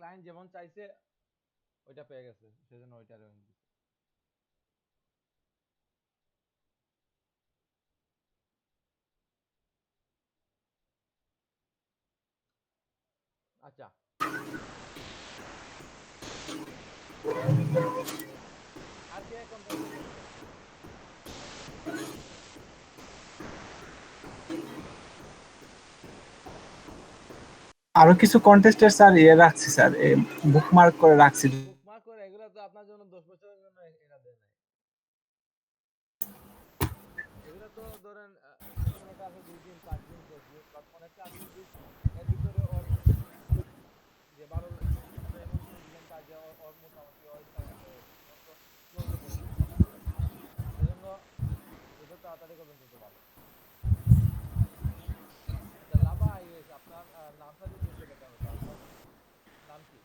Client যেমন চাইছে ওইটা পেয়ে গেছে, সেজন্য ওইটা রয়ে দিছে। আচ্ছা, আর কে কন্টেস্টে জয়েন করতে চান? আরো কিছু কন্টেস্টের স্যার রাখছি স্যার, বুকমার্ক করে রাখছি। বুকমার্ক করে এগুলো তো আপনার জন্য 10 বছরের জন্য এরা দেয় নাই। এগুলো তো ধরেন কোনটা আছে 2 দিন 5 দিন 10 দিন, বাট অনেকটা আছে যদি এর ভিতরে ওর যে ভালো আপনি এমন কোনো দিলেন কাজ যে ওর মোটামুটি ওর টাইমটা হয়ে গেছে, তখন তো ক্লোজে পড়ে যাবে। সেজন্য যত তাড়াতাড়ি করবেন তত ভালো। আচ্ছা, লাভা আইওএস, আপনার নামটা যদি একটু দেখানো তো, আপনার নাম কি?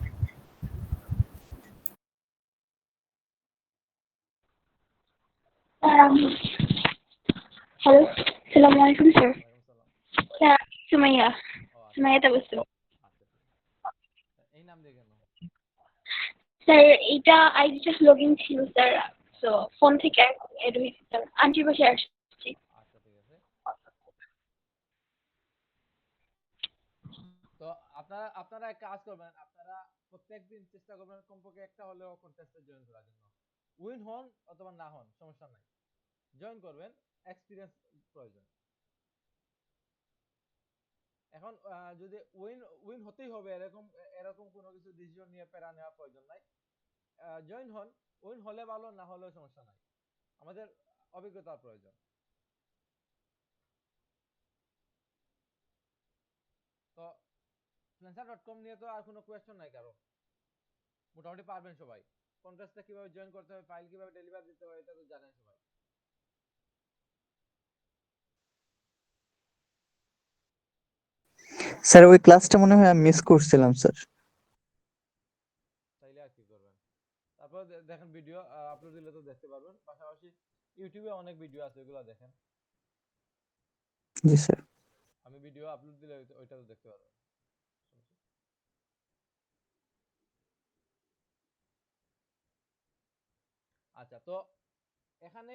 হ্যালো, আসসালামু আলাইকুম স্যার। ওয়ালাইকুম সালাম। স্যার সুমাইয়া, ও আচ্ছা সুমাইয়া আচ্ছা তাবাসসুম। আচ্ছা, ঠিক আছে। এই নাম দিয়ে কেন? স্যার এইটা আইডিটা লগইন ছিল স্যার, তো ফোন থেকে এড হয়েছে স্যার, আন্টির বাসায় আসছি। আচ্ছা, ঠিক আছে। তো আপনারা এক কাজ করবেন, আপনারা প্রত্যেকদিন চেষ্টা করবেন কমপক্ষে একটা হলেও কন্টেস্টে জয়েন করার জন্য। উইন হন অথবা না হন সমস্যা নাই, জয়েন করবেন, এক্সপিরিয়েন্স প্রয়োজন। এখন যদি উইন উইন হতেই হবে এরকম এরকম কোনো কিছু ডিসিশন নিয়ে প্যারা নেওয়ার প্রয়োজন নাই। জয়েন হন, উইন হলে ভালো, না হলেও সমস্যা নাই। আমাদের অভিজ্ঞতার প্রয়োজন। তো ফ্রিল্যান্সার.কম নিয়ে তো আর কোনো কোয়েশ্চন নাই কারো, মোটামুটি পারবেন সবাই। কন্টেস্টে কিভাবে জয়েন করতে হবে, ফাইল কিভাবে ডেলিভার দিতে হবে, এটা তো জানেন সবাই। স্যার ওই ক্লাসটা মনে হয় আমি মিস করছিলাম স্যার। চাইলে আর কি করবেন, তারপর দেখেন ভিডিও আপলোড দিলে তো দেখতে পারবেন, পাশাপাশি ইউটিউবে অনেক ভিডিও আছে, ওগুলো দেখেন। জি স্যার। আমি ভিডিও আপলোড দিলে ওইটা তো দেখতে পারবেন। আচ্ছা, তো এখানে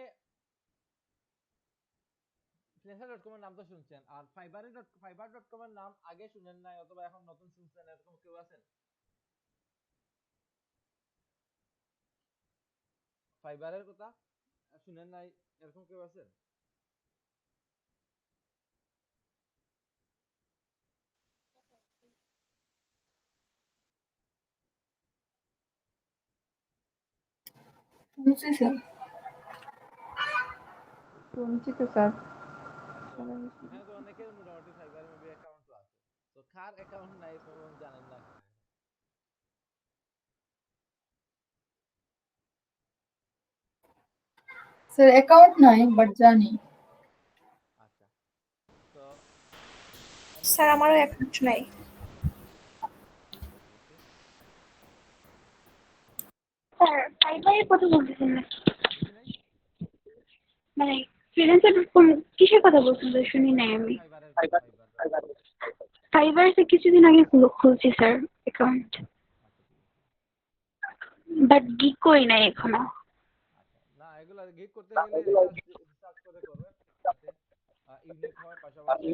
ফ্রিল্যান্সার.কম এর নাম তো শুনছেন, আর ফাইবার.কম এর নাম আগে শুনেন নাই অথবা এখন নতুন শুনছেন, এরকম কেউ আছেন? ফাইবারের কথা শুনেন নাই এরকম কেউ আছেন? শুনছি স্যার। শুনছি তো স্যার। তো এখানে তো অনেকের মোটামুটি ফাইবার মেবি অ্যাকাউন্টও আছে, তো কার অ্যাকাউন্ট নাই এবং জানেন না এখানে? স্যার অ্যাকাউন্ট নাই বাট জানি। আচ্ছা, তো স্যার এমনিতে আমারও অ্যাকাউন্ট নাই। আচ্ছা, ঠিক আছে। স্যার ফাইবারের কথা বলতেছেন নাকি? বুঝি নাই। মানে ফ্রিল্যান্সার.কম কিসের কথা বলছেন তো শুনি নাই আমি। ফাইবারের কথা, ফাইবার.কম। ফাইবারে কিছুদিন আগে খুলছি স্যার অ্যাকাউন্ট, আচ্ছা, ঠিক আছে। বাট গিক করি নাই এখনো। আচ্ছা, না এগুলা গিগ করতে গেলে রিসার্চ করে করবেন, যাতে ইউনিক হয়, পাশাপাশি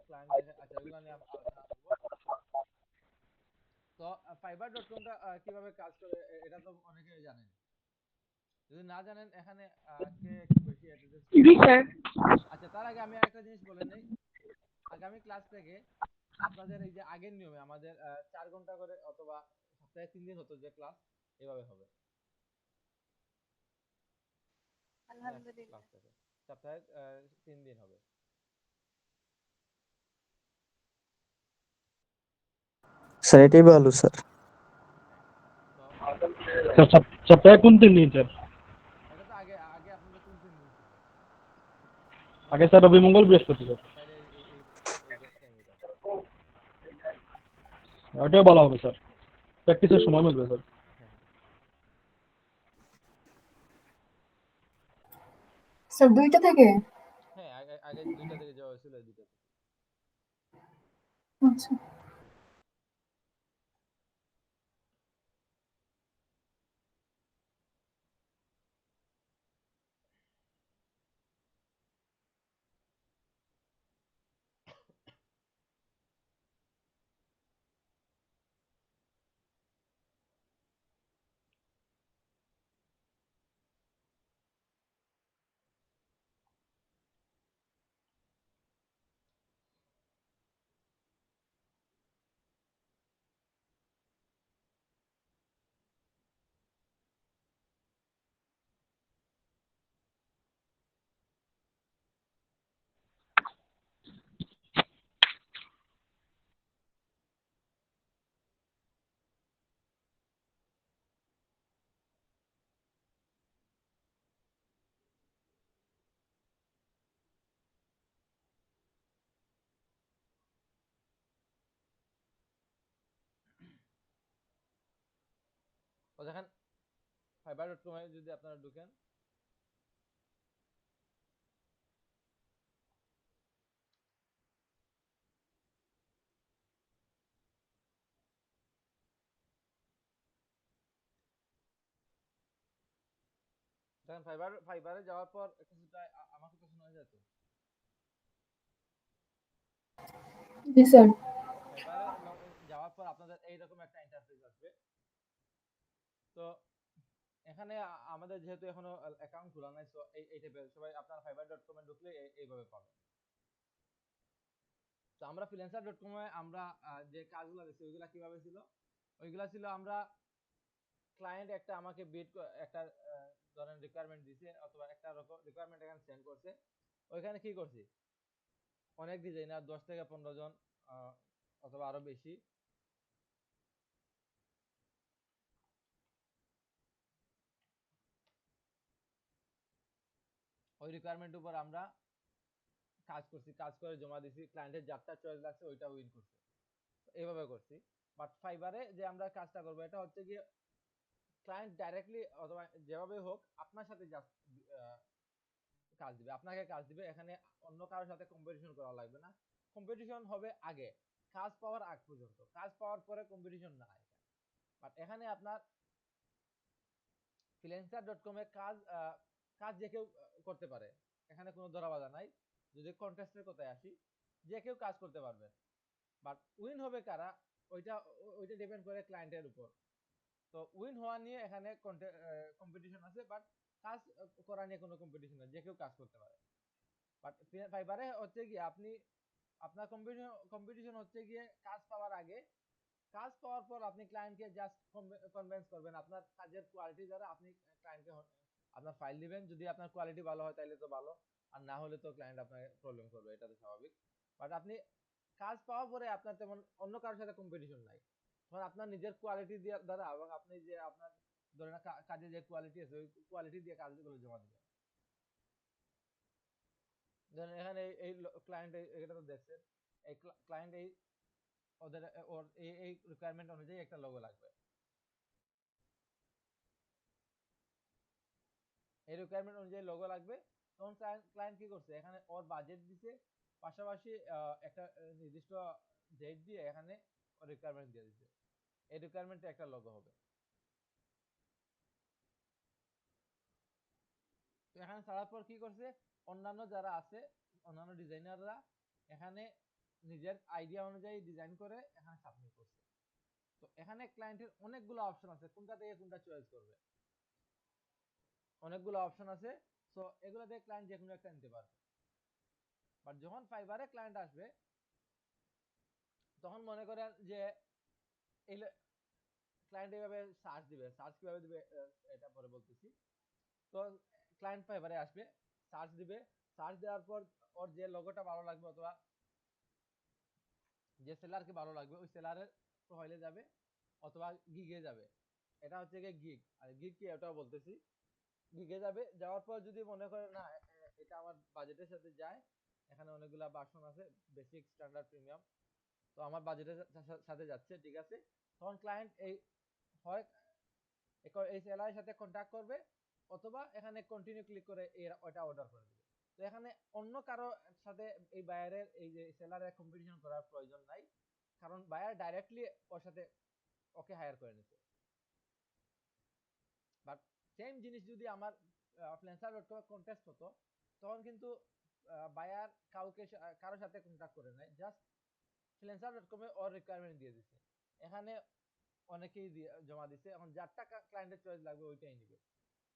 ক্লায়েন্ট দেখে। আচ্ছা, এগুলো নিয়ে আলোচনা করব। তো ফাইবার.কমটা কিভাবে কাজ করে এটা তো অনেকেই জানেন। যদি না জানেন এখানে কে একটু বেশি অ্যাটেন্ডেন্স জি করবেন স্যার। দেখেন। আচ্ছা, তার আগে আমি আরেকটা জিনিস বলে নেই, আগামী ক্লাস থেকে আপনাদের এই যে আগের নিয়মে আমাদের 4 ঘন্টা করে অথবা সপ্তাহে 3 দিন হতো যে ক্লাস, এভাবে হবে নেক্সট আলহামদুলিল্লাহ। ক্লাস থেকে। সপ্তাহে 3 দিন হবে। স্যার এটাই ভালো স্যার। হ্যাঁ, তো স্যার সপ্তাহে কোন 3 দিন স্যার? এটা তো আগে আগে আপনাদের কোন 3 দিন ছিল? আগে স্যার রবি মঙ্গল বৃহস্পতিবার। তাহলে এই সেম এটা। ওটাই বলা হবে স্যার, প্র্যাকটিসের সময় মিলবে স্যার। হ্যাঁ হ্যাঁ স্যার 2টা থেকে? হ্যাঁ, আগে আগে 2টা থেকে যাওয়া হয়েছিল, 2টা থেকে। আচ্ছা। দেখেন fiverr.com এ যদি আপনারা ঢুকেন, দেখেন ফাইবারে যাওয়ার পর কিছুটা আমাকে তো শোনা যায় তো। জি স্যার। ফাইবারে যাওয়ার পর আপনাদের এইরকম একটা ইন্টারফেস আসবে। তো এখানে আমাদের যেহেতু এখনো অ্যাকাউন্ট খোলা নাই, সো এই টাইপের সবাই আপনারা fiverr.com এ ঢুকলে এইভাবে পাবেন। তো আমরা freelancer.com এ আমরা যে কাজগুলো দিছি ওইগুলা কিভাবে ছিল, ওইগুলা ছিল আমরা ক্লায়েন্ট একটা আমাকে একটা ধরেন রিকোয়ারমেন্ট দিছে অথবা একটা রিকোয়ারমেন্ট এখানে সেন্ড করছে, ওইখানে কি করছি অনেক ডিজাইনার 10 থেকে 15 জন অথবা আরো বেশি ওই রিকোয়ারমেন্ট উপর আমরা কাজ করছি, কাজ করে জমা দিছি, ক্লায়েন্টের যারটা চয়েস লাগছে ওইটা উইন করছে, এইভাবে করছি। বাট ফাইবারে যে আমরা কাজটা করবো এটা হচ্ছে গিয়ে ক্লায়েন্ট ডাইরেক্টলি অথবা যেভাবে হোক আপনার সাথে কাজ দিবে, আপনাকে কাজ দিবে। এখানে অন্য কারোর সাথে কম্পিটিশন করা লাগবে না, কম্পিটিশন হবে আগে কাজ পাওয়ার আগ পর্যন্ত, কাজ পাওয়ার পরে কম্পিটিশন না। বাট এখানে আপনার freelancer.com এ কাজ যে কেউ করতে পারে, এখানে কোনো ধরাবাধা নাই। যদি কন্টেস্টের কথায় আসি, যে কেউ কাজ করতে পারবে, বাট উইন হবে কারা ওইটা ডিপেন্ড করে ক্লায়েন্টের উপর। তো উইন হওয়া নিয়ে এখানে কম্পিটিশন আছে, বাট কাজ করা নিয়ে কোনো কম্পিটিশন নেই, যে কেউ কাজ করতে পারে। বাট ফাইবারে হচ্ছে গিয়ে আপনার কম্পিটিশন হচ্ছে গিয়ে কাজ পাওয়ার আগে, কাজ পাওয়ার পর আপনি ক্লায়েন্টকে জাস্ট কনভিন্স করবেন আপনার কাজের কোয়ালিটি দ্বারা। আপনি ক্লায়েন্টকে আপনার ফাইল দিবেন, যদি আপনার কোয়ালিটি ভালো হয় তাহলে তো ভালো, আর না হলে তো ক্লায়েন্ট আপনাকে প্রবলেম করবে, এটা তো স্বাভাবিক। বাট আপনি কাজ পাওয়ার পরে আপনার তেমন অন্য কারোর সাথে কম্পিটিশন নাই, তখন আপনার নিজের কোয়ালিটি দ্বারা এবং আপনি যে আপনার ধরেন কাজের যে কোয়ালিটি আছে ওই কোয়ালিটি দিয়ে কাজগুলো জমা দিবেন। ধরেন এখানে এই ক্লায়েন্ট এটা তো দেখছেন, এই ক্লায়েন্ট ওদের ওর এই রিকোয়ারমেন্ট অনুযায়ী একটা লোগো লাগবে, এই রিকোয়ারমেন্ট অনুযায়ী লোগো লাগবে। তখন ক্লায়েন্ট কি করছে, এখানে ওর বাজেট দিছে, পাশাপাশি একটা নির্দিষ্ট ডেট দিয়ে এখানে রিকোয়ারমেন্ট দিয়ে দিছে, এই রিকোয়ারমেন্টে একটা লোগো হবে। তো এখানে ছাড়ার পর কি করছে, অন্যান্য যারা আছে অন্যান্য ডিজাইনাররা এখানে নিজের আইডিয়া অনুযায়ী ডিজাইন করে এখানে সাবমিট করছে। তো এখানে ক্লায়েন্টের অনেকগুলো অপশন আছে, কোনটা থেকে কোনটা চয়েস করবে, অনেকগুলো অপশন আছে। সো এগুলো দিয়ে ক্লায়েন্ট যে কোনো একটা নিতে পারবে। বাট যখন ফাইবারে ক্লায়েন্ট আসবে তখন মনে করেন যে এই ক্লায়েন্ট এইভাবে সার্চ দিবে, সার্চ কিভাবে দিবে এটা পরে বলতেছি। তো ক্লায়েন্ট ফাইবারে আসবে, সার্চ দিবে, সার্চ দেওয়ার পর ওর যে লোগোটা ভালো লাগবে অথবা যে সেলারকে ভালো লাগবে ওই সেলারের প্রোফাইলে যাবে অথবা গিগে যাবে। এটা হচ্ছে গিয়ে গিগ, আর গিগ কি এটাও বলতেছি। গিগে যাবে, যাওয়ার পর যদি মনে করে না এটা আমার বাজেটের সাথে যায়, এখানে অনেকগুলা ভার্সন আছে, বেসিক, স্ট্যান্ডার্ড, প্রিমিয়াম, তো আমার বাজেটের সাথে যাচ্ছে, ঠিক আছে। তখন ক্লায়েন্ট হয় এই সেলারের সাথে কন্ট্যাক্ট করবে অথবা এখানে কন্টিনিউ ক্লিক করে ওটা অর্ডার করে দিবে। তো এখানে অন্য কারো সাথে এই বায়ারের এই যে সেলারের কম্পিটিশন করার প্রয়োজন নাই, কারণ বায়ার ডাইরেক্টলি ওর সাথে ওকে হায়ার করে নিছে। বাট সেম জিনিস যদি আমার freelancer.com কন্টেস্ট হতো, তখন কিন্তু বায়ার কারোর সাথে কন্ট্যাক্ট করে নাই, জাস্ট freelancer.com এ ওর রিকোয়ারমেন্ট দিয়ে দিছে, এখানে অনেকেই জমা দিছে। এখন যারটা ক্লায়েন্টের চয়েস লাগবে ওইটাই নিবে।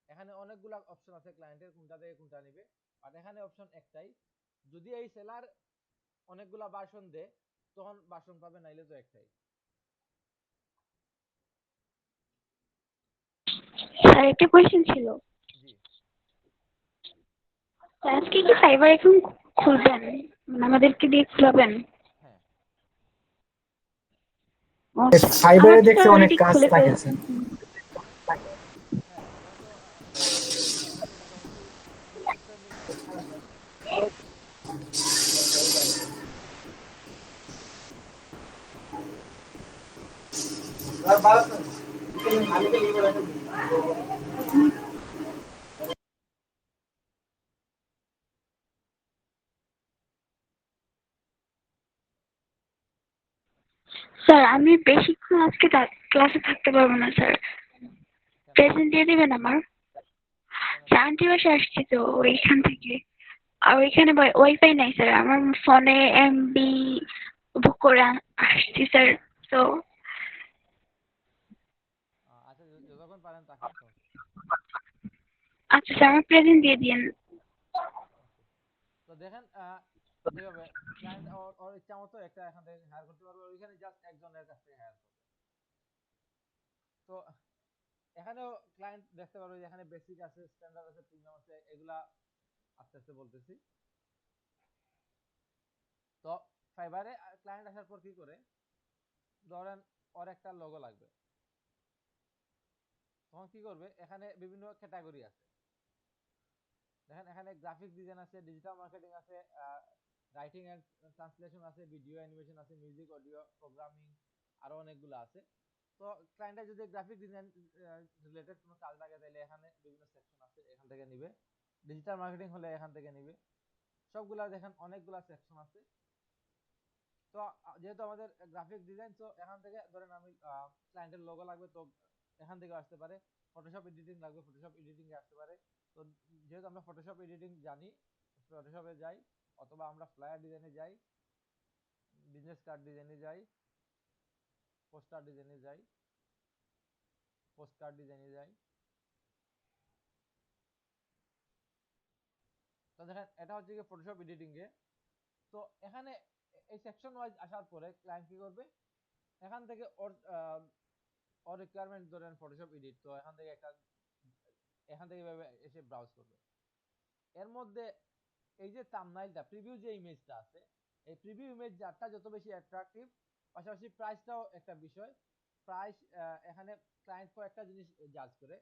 এখানে অনেকগুলো অপশন আছে ক্লায়েন্টের কোনটা থেকে কোনটা নিবে, বাট এখানে অপশন একটাই। যদি এই সেলার অনেকগুলা ভার্সন দেয় তখন ভার্সন পাবে, নাইলে তো একটাই। স্যার একটা কোয়েশ্চেন ছিল, জি, আজকে কি ফাইবার এখন খুলবেন, মানে আমাদেরকে দিয়ে খুলাবেন? হ্যাঁ। ও, ফাইবারে আমার তো দেখতে অনেক অলরেডি কাজ খুলে থাকে ফেলছেন। হ্যাঁ যেহেতু মোটামুটি 3 মান্থের মধ্যে স্যার আমি বেশিক্ষণ আজকে ক্লাসে থাকতে পারবো না স্যার। কেন প্রেজেন্ট দিয়ে দিবেন আমার? কেন স্যার আন্টি বাসায় আসছি তো ওইখান থেকে। আর ওইখানে ওয়াইফাই নাই স্যার, আমার ফোনে এমবি বুক করে আসছি স্যার। তো আচ্ছা যতক্ষণ পারেন থাকেন, সমস্যা নেই। আচ্ছা স্যার আমার প্রেজেন্ট দিয়ে দিন। Okay. তো দেখেন যেভাবে ক্লায়েন্ট ওর ইচ্ছা মতো একটা এখান থেকে হায়ার করতে পারবে, ওইখানে জাস্ট একজনের কাছ থেকে হায়ার করবে। তো এখানেও ক্লায়েন্ট দেখতে পারবে যে এখানে বেসিক আছে, স্ট্যান্ডার্ড আছে, প্রিমিয়াম আছে, এগুলা আস্তে আস্তে বলতেছি। তো ফাইবারে ক্লায়েন্ট আসার পর কি করে, ধরেন ওর একটা লোগো লাগবে, তখন কি করবে, এখানে বিভিন্ন ক্যাটাগরি আছে। দেখেন এখানে গ্রাফিক ডিজাইন আছে, ডিজিটাল মার্কেটিং আছে, রাইটিং এন্ড ট্রান্সলেশন আছে, ভিডিও অ্যানিমেশন আছে, মিউজিক অডিও প্রোগ্রামিং, আরো অনেকগুলো আছে। তো ক্লায়েন্টের যদি গ্রাফিক ডিজাইন রিলেটেড কোনো কাজ লাগে তাহলে এখানে বিভিন্ন সেকশন আছে, এখান থেকে নিবে। ডিজিটাল মার্কেটিং হলে এখান থেকে নিবে। সবগুলা দেখেন অনেকগুলা সেকশন আছে। তো যেহেতু আমাদের গ্রাফিক ডিজাইন, তো এখান থেকে ধরেন আমি ক্লায়েন্টের লোগো লাগবে, তো এখান থেকে আসতে পারে। ফটোশপ এডিটিং লাগবে, ফটোশপ এডিটিং এ আসতে পারে। তো যেহেতু আমরা ফটোশপ এডিটিং জানি, ফটোশপে যাই, অথবা আমরা ফ্লায়ার ডিজাইনে যাই, বিজনেস কার্ড ডিজাইনে যাই, পোস্টার ডিজাইনে যাই, পোস্ট কার্ড ডিজাইনে যাই। তো দেখেন এটা হচ্ছে কি ফটোশপ এডিটিং এ। তো এখানে এই সেকশন ওয়াইজ আসার পরে ক্লায়েন্ট কি করবে, এখান থেকে ওর রিকোয়ারমেন্ট ধরেন ফটোশপ এডিট, তো এখান থেকে এভাবে এসে ব্রাউজ করবে। এর মধ্যে এই যে থাম্বনেইলটা, প্রিভিউ যে ইমেজটা আছে, এই প্রিভিউ ইমেজ যারটা যত বেশি অ্যাট্রাকটিভ, পাশাপাশি প্রাইসটাও একটা বিষয়। প্রাইস এখানে ক্লায়েন্ট কয়েকটা জিনিস জাজ করে।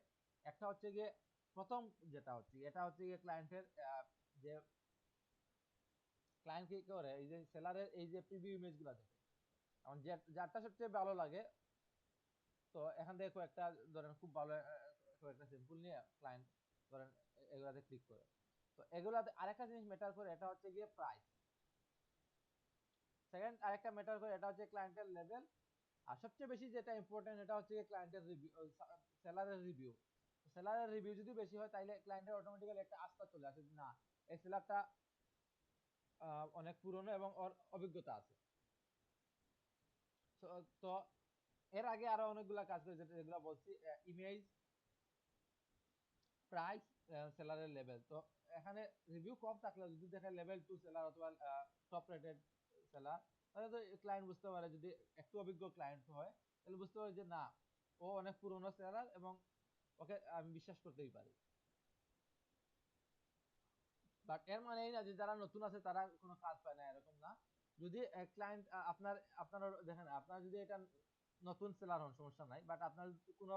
একটা হচ্ছে গিয়ে প্রথম যেটা হচ্ছে এটা হচ্ছে গিয়ে ক্লায়েন্টের যে ক্লায়েন্ট কি করে, এই যে সেলারের এই যে প্রিভিউ ইমেজগুলো দেখে, এখন যারটা সবচেয়ে ভালো লাগে, তো এখান থেকে কয়েকটা ধরেন খুব ভালো কয়েকটা স্যাম্পল নিয়ে ক্লায়েন্ট ধরেন এগুলাতে ক্লিক করে। তো এগুলাতে আরেকটা জিনিস ম্যাটার করে, এটা হচ্ছে গিয়ে প্রাইস। সেকেন্ড আরেকটা ম্যাটার করে, এটা হচ্ছে ক্লায়েন্টের লেভেল। আর সবচেয়ে বেশি যেটা ইম্পর্টেন্ট, এটা হচ্ছে ক্লায়েন্টের রিভিউ, সেলারের রিভিউ। সেলারের রিভিউ যদি বেশি হয় তাহলে ক্লায়েন্টের অটোমেটিক্যালি একটা আস্থা চলে আসে, না এই সেলারটা অনেক পুরনো এবং ওর অভিজ্ঞতা আছে। তো এর আগে আরো অনেকগুলা কাজ করে, যেগুলো বলছি, ইমেজ, প্রাইস, সেলারের লেভেল। তো এখানে রিভিউ কম থাকলে যদি দেখে লেভেল 2 সেলার অথবা টপ রেটেড সেলার, তাহলে তো ক্লায়েন্ট বুঝতে পারে, যদি একটু অভিজ্ঞ ক্লায়েন্ট হয় তাহলে বুঝতে পারে যে না, ও অনেক পুরনো সেলার এবং ওকে আমি বিশ্বাস করতেই পারি। বাট এর মানে এই না যে যারা নতুন আছে তারা কোনো কাজ পায় না, এরকম না। যদি ক্লায়েন্ট আপনার দেখেন, আপনার যদি এটা নতুন সেলার হন সমস্যা নাই, বাট আপনার কোনো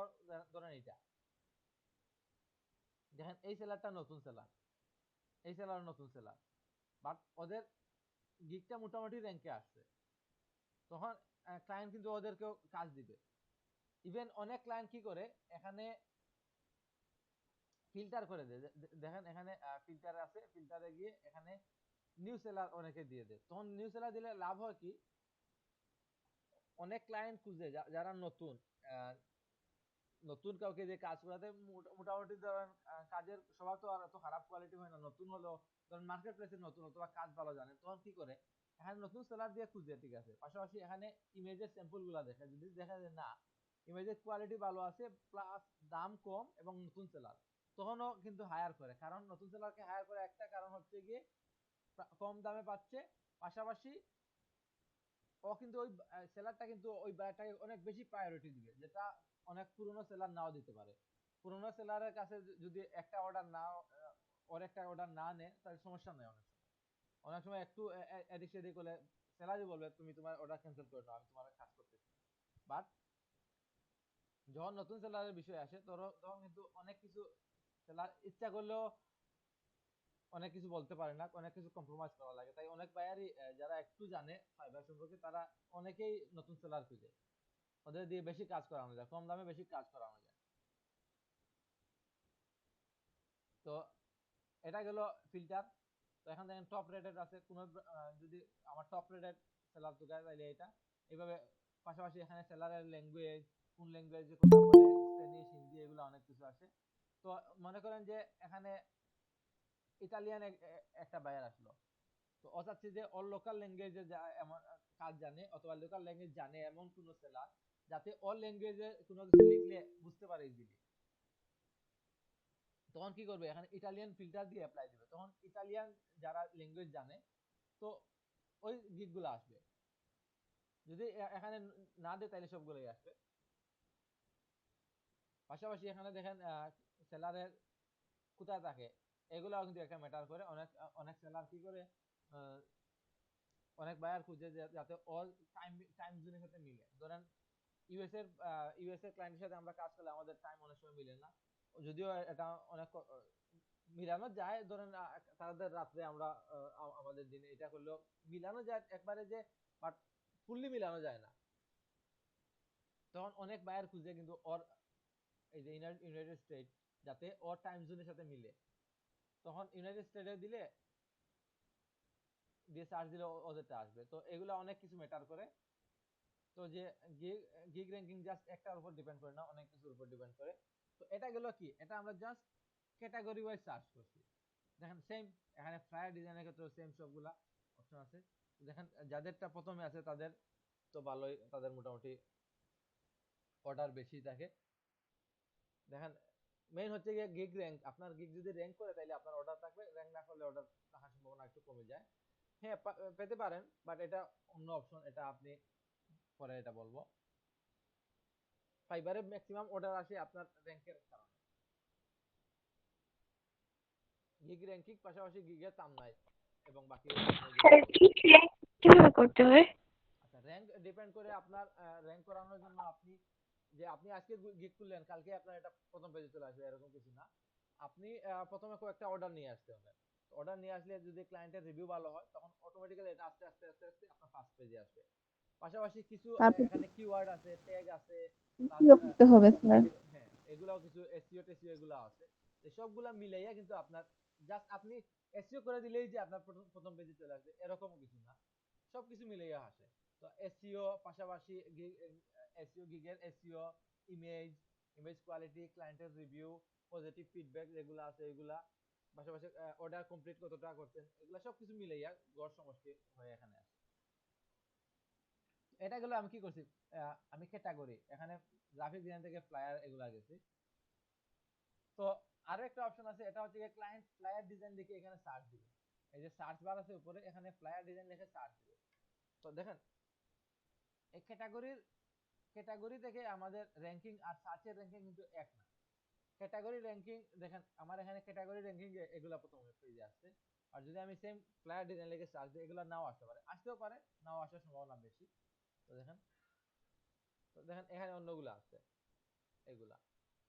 ধরেন এইটা দেখেন, এই সেলারটা নতুন সেলার, এই সেলার নতুন সেলার, বাট ওদের গিগটা মোটামুটি র্যাঙ্কে আসছে, তখন ক্লায়েন্ট কিন্তু ওদেরকেও কাজ দিবে। ইভেন অনেক ক্লায়েন্ট কি করে, এখানে ফিল্টার করে দেয়। দেখেন এখানে ফিল্টার আছে, ফিল্টারে গিয়ে এখানে নিউ সেলার অনেকে দিয়ে দেয়। তখন নিউ সেলার দিলে লাভ হয় কি, অনেক ক্লায়েন্ট খুঁজে যারা নতুন, নতুন কাউকে যে কাজ করাতে মোটামুটি ধরেন কাজের স্বভাব তো আর এত খারাপ কোয়ালিটি হয় না, নতুন হলো ধরেন মার্কেট প্লেসে নতুন অথবা কাজ ভালো জানে, তখন কি করে এখানে নতুন সেলার দিয়ে খুঁজে, ঠিক আছে, পাশাপাশি এখানে ইমেজের স্যাম্পল গুলা দেখে, যদি দেখা যায় না ইমেজের কোয়ালিটি ভালো আছে প্লাস দাম কম এবং নতুন সেলার, তখনও কিন্তু হায়ার করে। কারণ নতুন সেলারকে হায়ার করে একটা কারণ হচ্ছে গিয়ে কম দামে পাচ্ছে, পাশাপাশি ও কিন্তু ওই সেলারটা কিন্তু ওই বায়ারটাকে অনেক বেশি প্রায়োরিটি দিবে, যেটা অনেক পুরনো সেলার নাও দিতে পারে। পুরনো সেলারের কাছে যদি একটা অর্ডার নাও, ওর একটা অর্ডার না নেয় তাহলে সমস্যা নেই। অনেক সময় একটু এদিক সেদিক হলে সেলারই বলবে তুমি তোমার অর্ডার ক্যান্সেল করে নাও, আমি তোমার কাজ করতেছি। বাট যখন নতুন সেলারের বিষয় আসে, তখন কিন্তু অনেক কিছু সেলার ইচ্ছা করলেও অনেক কিছু বলতে পারে না, অনেক কিছু কম্প্রোমাইজ করা লাগে। তাই অনেক বায়ারই যারা একটু জানে ফাইবার সম্পর্কে, তারা অনেকেই নতুন সেলার খুঁজে। ওদের দিয়ে বেশি কাজ করানো যায়, কম দামে বেশি কাজ করানো যায়। তো এটা গেল ফিল্টার। তো এখন দেখেন টপ রেটেড আছে, কোনো যদি আমার টপ রেটেড সেলার ঢুকায় তাহলে এটা এইভাবে। পাশাপাশি এখানে সেলারের ল্যাঙ্গুয়েজ, কোন ল্যাঙ্গুয়েজে কথা বলে, স্প্যানিশ, হিন্দি, এগুলো অনেক কিছু আছে। তো মনে করেন যে এখানে ইতালিয়ান একটা বায়ার আসলো, তো ও চাচ্ছে যে ওর লোকাল ল্যাঙ্গুয়েজে এমন কাজ জানে অথবা লোকাল ল্যাঙ্গুয়েজ জানে এমন কোনো সেলার যাতে ওর ল্যাঙ্গুয়েজে কোনো কিছু লিখলে বুঝতে পারে ইজিলি। তখন কি করবে, এখানে ইটালিয়ান ফিল্টার দিয়ে অ্যাপ্লাই দিবে, তখন ইটালিয়ান যারা ল্যাঙ্গুয়েজ জানে তো ওই গিকগুলো আসবে। যদি এখানে না দেয় তাহলে সবগুলোই আসবে। পাশাপাশি এখানে দেখেন সেলারের কোথায় থাকে এগুলাও কিন্তু একটা ম্যাটার করে। অনেক অনেক সেলার কি করে, অনেক বায়ার খুঁজে যাতে অল টাইম জোনের সাথে মিলে। ধরেন ইউএস এর ক্লায়েন্টের সাথে আমরা কাজ করলে আমাদের টাইম অনেক সময় মিলে না, যদিও এটা অনেক মিলানো যায়। ধরেন তাদের রাত্রে আমরা আমাদের দিনে, এটা করলেও মিলানো যায় একবারে যে, বাট ফুললি মিলানো যায় না। তখন অনেক বায়ার খুঁজে কিন্তু ওর এই যে ইউনাইটেড স্টেট যাতে ওর টাইম জোনের সাথে মিলে, তখন ইউনাইটেড স্টেটে দিলে দিয়ে সার্চ দিলে ওদেরটা আসবে। তো এগুলো অনেক কিছু ম্যাটার করে। তো যে গিগ র্যাঙ্কিং জাস্ট একটার উপর ডিপেন্ড করে না, অনেক কিছুর উপর ডিপেন্ড করে। তো এটা গেল কি, এটা আমরা জাস্ট ক্যাটাগরি ওয়াইজ সার্চ করছি। দেখেন সেম এখানে ফ্লায়ার ডিজাইনের ক্ষেত্রে সেম সবগুলা অপশন আছে। দেখেন যাদেরটা প্রথমে আছে তাদের তো ভালোই, তাদের মোটামুটি অর্ডার বেশি থাকে। দেখেন মেইন হচ্ছে গিয়ে গিগ র্যাঙ্ক, আপনার গিগ যদি র্যাঙ্ক করে তাহলে আপনার অর্ডার থাকবে, র্যাঙ্ক না করলে অর্ডার থাকার সম্ভাবনা একটু কমে যায়। হ্যাঁ পেতে পারেন, বাট এটা অন্য অপশন, এটা আপনি পরে এটা বলবো। ফাইবারে ম্যাক্সিমাম অর্ডার আসে আপনার র্যাঙ্কের কারণে, গিগ র্যাঙ্কিং পাশাপাশি গিগের থাম্বনেল এবং বাকি স্যার ঠিক র্যাঙ্ক কিভাবে করতে হয়? আচ্ছা র্যাঙ্ক ডিপেন্ড করে আপনার র্যাঙ্ক করানোর জন্য আপনি যে আপনি আজকে গিগ করলেন কালকে আপনার এটা প্রথম পেজে চলে আসবে এরকম কিছু না। আপনি প্রথমে কয়েকটা অর্ডার নিয়ে আসতে হবে। অর্ডার নিয়ে আসলে যদি ক্লায়েন্টের রিভিউ ভালো হয় তখন অটোমেটিক্যালি এটা আস্তে আস্তে আস্তে আস্তে আপনার ফার্স্ট পেজে আসবে। পাশাপাশি কিছু তারপর এখানে কিওয়ার্ড আছে, ট্যাগ আছে, কি তারপর করতে হবে স্যার? হ্যাঁ এগুলাও কিছু এসইও টেসইও এগুলো আছে। এই সবগুলা মিলাইয়া কিন্তু আপনার জাস্ট আপনি এসইও করে দিলেই যে আপনার প্রথম পেজে চলে আসবে এরকমও কিছু না, সবকিছু মিলাইয়া আসে। তো এসইও পাশাপাশি এসইও গিগের এসইও, ইমেজ, ইমেজ কোয়ালিটি, ক্লায়েন্টের রিভিউ, পজিটিভ ফিডব্যাক যেগুলো আছে এগুলা, পাশাপাশি অর্ডার কমপ্লিট কতটা করছেন, এগুলা সবকিছু মিলাইয়া গড় সমষ্টি হয়ে এখানে আসে। এটা গেল আমি কি করছি, আমি ক্যাটাগরি এখানে গ্রাফিক ডিজাইন থেকে ফ্লায়ার এগুলা গেছি। তো আরো একটা অপশন আছে, এটা হচ্ছে ক্লায়েন্ট ফ্লায়ার ডিজাইন লিখে এখানে সার্চ দিবে। এই যে সার্চ বার আছে উপরে, এখানে ফ্লায়ার ডিজাইন লিখে সার্চ দিবে। তো দেখেন এই ক্যাটাগরি থেকে আমাদের র্যাঙ্কিং আর সার্চের র্যাঙ্কিং কিন্তু এক না। ক্যাটাগরি র্যাঙ্কিং দেখেন আমার এখানে ক্যাটাগরি র্যাঙ্কিং এগুলা প্রথম পেজে আসছে। আর যদি আমি সেম ফ্লায়ার ডিজাইন লিখে সার্চ দিই এগুলা নাও আসতে পারে, আসতেও পারে, নাও আসার সম্ভাবনা বেশি। তো দেখেন, তো দেখেন এখানে অন্যগুলো আছে এগুলা।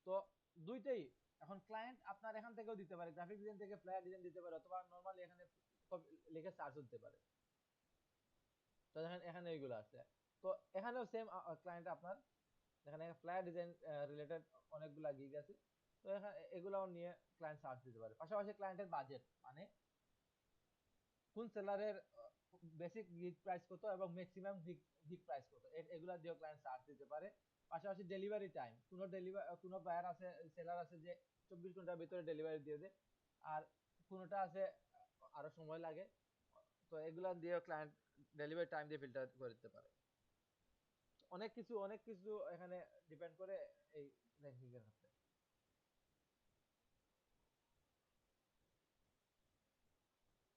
তো দুইটাই এখন ক্লায়েন্ট আপনার এখান থেকেও দিতে পারে, গ্রাফিক ডিজাইন থেকে ফ্লায়ার ডিজাইন দিতে পারে, অথবা নরমালি এখানে লিখে সার্চ দিতে পারে। তো দেখেন এখানে এইগুলো আছে। তো এখানেও সেম ক্লায়েন্ট আপনার এখানে ফ্লায়ার ডিজাইন রিলেটেড অনেকগুলা গিগ আছে। তো এখানে এগুলাও নিয়ে ক্লায়েন্ট সার্চ দিতে পারে। পাশাপাশি ক্লায়েন্টের বাজেট মানে কোন সেলারের বেসিক গিগ প্রাইস কত এবং ম্যাক্সিমাম গিগ প্রাইস কত, এগুলা দিয়েও ক্লায়েন্ট সার্চ দিতে পারে। পাশাপাশি ডেলিভারি টাইম, কোনো বায়ার আছে, সেলার আছে যে 24 ঘন্টার ভিতরে ডেলিভারি দিয়ে দেয়, আর কোনোটা আছে আরো সময় লাগে। তো এগুলা দিয়েও ক্লায়েন্ট ডেলিভারি টাইম দিয়ে ফিল্টার করে দিতে পারে। অনেক কিছু এখানে ডিপেন্ড করে এই র্যাঙ্কিং এর ক্ষেত্রে।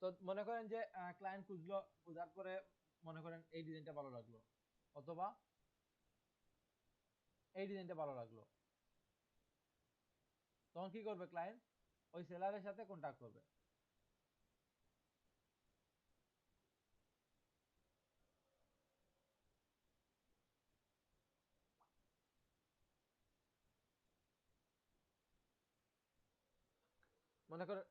তো মনে করেন যে ক্লায়েন্ট খুঁজলো, খোঁজার পরে মনে করেন এই ডিজাইনটা ভালো লাগলো অথবা এই ডিজাইনটা ভালো লাগলো, তখন কি করবে ক্লায়েন্ট, ওই সেলারের সাথে কন্ট্যাক্ট করবে। মনে করো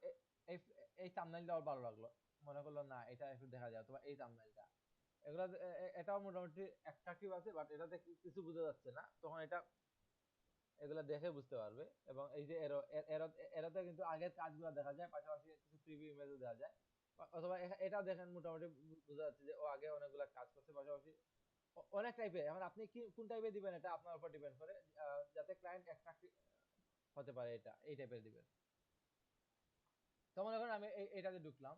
এই এই থাম্বনেইলটা ওর ভালো লাগলো, মনে করলো না এটা একটু দেখা যায়, অথবা এই থাম্বনেইলটা, এগুলা এটাও মোটামুটি অ্যাট্রাকটিভ আছে, বাট এটাতে কিছু বোঝা যাচ্ছে না, তখন এটা এগুলা দেখে বুঝতে পারবে। এবং এই যে এরাতে কিন্তু আগের কাজগুলো দেখা যায়, পাশাপাশি কিছু প্রিভিউ ইমেজও দেওয়া যায়। অথবা এটাও দেখেন মোটামুটি বোঝা যাচ্ছে যে ও আগে অনেকগুলা কাজ করছে, পাশাপাশি অনেক টাইপের। এখন আপনি কি কোন টাইপের দিবেন এটা আপনার উপর ডিপেন্ড করে, যাতে ক্লায়েন্ট অ্যাট্রাকটিভ হতে পারে, এটা এই টাইপের দিবেন। যেমন এখন আমি এটাতে ঢুকলাম,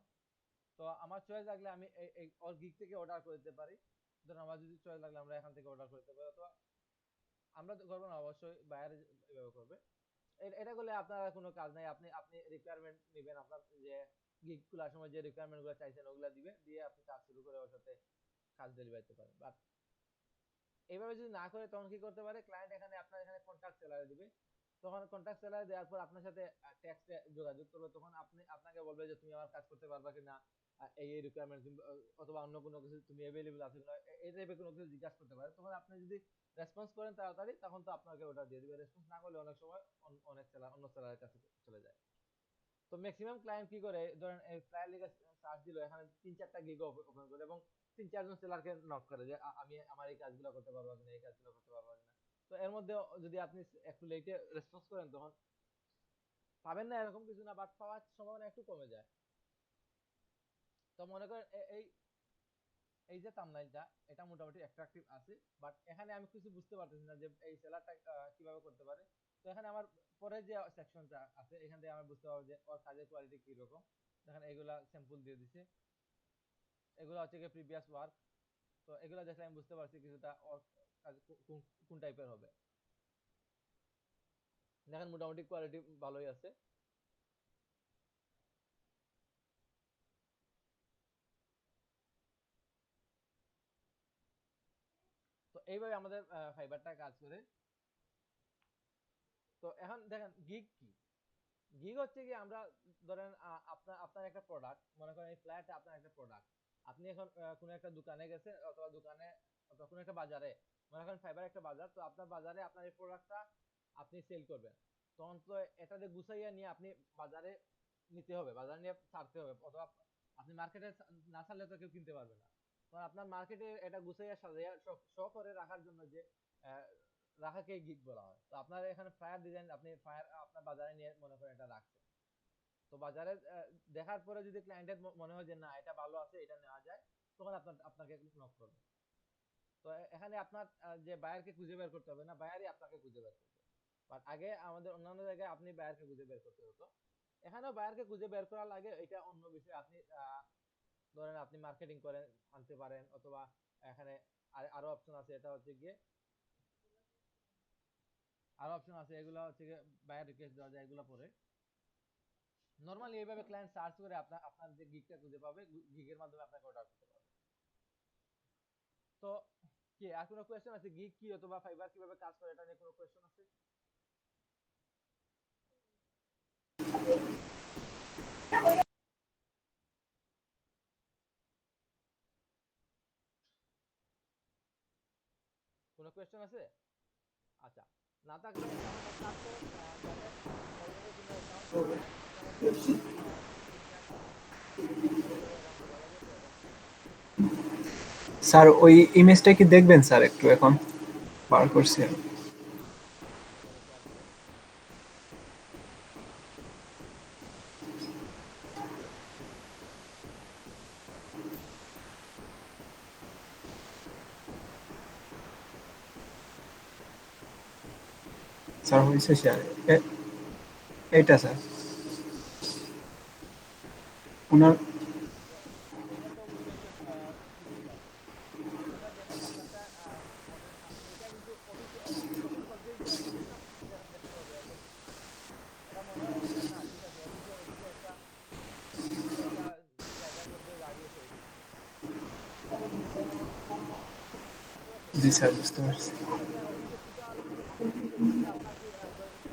তো আমার চয়েস লাগলে আমি এই ওর গিগ থেকে অর্ডার করে দিতে পারি। ধরুন আমার যদি চয়েস লাগলে আমরা এখান থেকে অর্ডার করতে পারি, অথবা আমরা তো করবো না, অবশ্যই বাইরে এভাবে করবে। এটা করলে আপনার কোনো কাজ নাই, আপনি আপনি রিকোয়ারমেন্ট নেবেন, আপনার যে গিগ খোলার সময় যে রিকোয়ারমেন্ট গুলো চাইছেন ওগুলা দিবেন, দিয়ে আপনি কাজ শুরু করে ওর সাথে কাজ ডেলিভার করতে পারেন। বাট এইভাবে যদি না করে তখন কি করতে পারে, ক্লায়েন্ট এখানে আপনার এখানে কন্ট্যাক্ট সেলারে দিবে, তখন কন্ট্যাক্ট সেলারে দেওয়ার পর আপনার সাথে টেক্সটে যোগাযোগ করবে, তখন আপনি আপনাকে বলবে যে তুমি আমার কাজ করতে পারবা কিনা, এই রিকোয়ারমেন্ট অথবা অন্য কোনো কিছু তুমি অ্যাভেলেবল আছে কিনা, এই টাইপের কোনো কিছু জিজ্ঞাসা করতে পারে। তখন আপনি যদি রেসপন্স করেন তাড়াতাড়ি, তখন তো আপনাকে অর্ডার দিয়ে দিবে। রেসপন্স না করলে অনেক সময় অনেক সেলার অন্য সেলারের কাছে চলে যায়। তো ম্যাক্সিমাম ক্লায়েন্ট কি করে, ধরেন এই ফ্লায়ার লিগে সার্চ দিল, এখানে 3-4টা গিগ ওপেন করে এবং 3-4 জন সেলারকে নক করে যে আমি আমার এই কাজগুলো করতে পারবো কিনা, এই কাজগুলো করতে পারবো কিনা। তো এর মধ্যে যদি আপনি একটু লেটে রেসপন্স করেন, তখন পাবেন না এরকম কিছু না, বাট পাওয়ার সম্ভাবনা একটু কমে যায়। তো মনে করেন এই এই যে থাম্বনেইলটা, এটা মোটামুটি অ্যাট্রাকটিভ আছে, বাট এখানে আমি কিছু বুঝতে পারতেছি না যে এই সেলারটা কিভাবে করতে পারে। তো এখানে আমার পরে যে সেকশনটা আছে, এখান থেকে আমি বুঝতে পারবো যে ওর কাজের কোয়ালিটি কি রকম। দেখেন এগুলা স্যাম্পল দিয়ে দিছে, এগুলো হচ্ছে কি প্রিভিয়াস ওয়ার্ক। তো এগুলো দেখলে আমি বুঝতে পারছি কিছুটা ওর কাজ কোন টাইপের হবে। দেখেন মোটামুটি কোয়ালিটি ভালোই আছে। তো এইভাবে আমাদের ফাইবারটা কাজ করে। তো এখন দেখেন গিগ কি, গিগ হচ্ছে কি, আমরা ধরেন আপনার আপনার একটা প্রোডাক্ট, মনে করেন এই ফ্ল্যাটে আপনার একটা প্রোডাক্ট, আপনি এখন কোনো একটা দোকানে গেছেন, অথবা দোকানে অথবা কোনো একটা বাজারে, মনে করেন ফাইবার একটা বাজার, তো আপনার বাজারে আপনার এই প্রোডাক্টটা আপনি সেল করবেন, তখন তো এটা দিয়ে গুছাইয়া নিয়ে আপনি বাজারে নিতে হবে, বাজারে নিয়ে ছাড়তে হবে, অথবা আপনি মার্কেটে না ছাড়লে তো কেউ কিনতে পারবে না। তখন আপনার মার্কেটে এটা গুছাইয়া সাজাইয়া শো করে রাখার জন্য যে রাখাকে গিগ বলা হয়। তো আপনার এখানে ফায়ার ডিজাইন, আপনি ফায়ার আপনার বাজারে নিয়ে মনে করেন এটা রাখছেন, তো বাজারে দেখার পরে যদি ক্লায়েন্টের মনে হয় যে না এটা ভালো আছে, এটা নেওয়া যায়, তখন আপনাকে নক করবে। তো এখানে আপনার যে বায়ারকে খুঁজে বের করতে হবে না, বায়ারই আপনাকে খুঁজে বের করবে। বাট আগে আমাদের অন্যান্য জায়গায় আপনি বায়ারকে খুঁজে বের করতে হতো, এখানেও বায়ারকে খুঁজে বের করার লাগে, এটা অন্য বিষয়। আপনি ধরেন আপনি মার্কেটিং করে আনতে পারেন, অথবা এখানে আরো অপশন আছে, এটা হচ্ছে গিয়ে আরো অপশন আছে, এগুলো হচ্ছে গিয়ে বায়ার রিকোয়েস্ট দেওয়া যায়, এগুলো পরে নরমালি এইভাবে ক্লায়েন্ট সার্চ করে আপনার যে গিগটা খুঁজে পাবে, গিগের মাধ্যমে আপনাকে অর্ডার করতে পারবে। তো কি আর কোনো কোয়েশ্চেন আছে, গিগ কি অথবা ফাইবার কিভাবে কাজ করে, এটা নিয়ে কোনো কোয়েশ্চেন আছে? কোনো কোয়েশ্চেন আছে? আচ্ছা, না থাকলে আমাদের কাজ করে যাদের অলরেডি কোনো অ্যাকাউন্ট আছে, স্যার ওই ইমেজটা কি দেখবেন স্যার একটু, এখন বার করছি আমি। শেয়ার করেন। স্যার হয়েছে শেয়ার, এইটা স্যার ওনার। এটা তো মূলত টিপিক্যাল, এটা দেখেন আপনারটা মডেল, এটা কিন্তু অফিস অফিসিয়াল দেখতে হবে একদম। এটা মনে হবে যে না ঠিক আছে, অফিসে একটা জায়গার মধ্যে দাঁড়িয়েছে এটি, ঠিক আছে। জি স্যার, বুঝতে পারছি। এটা দেখেন অফিসে ছুটে আলো কিন্তু অফিসে ছুটে আপনার কি ধরেন আপনি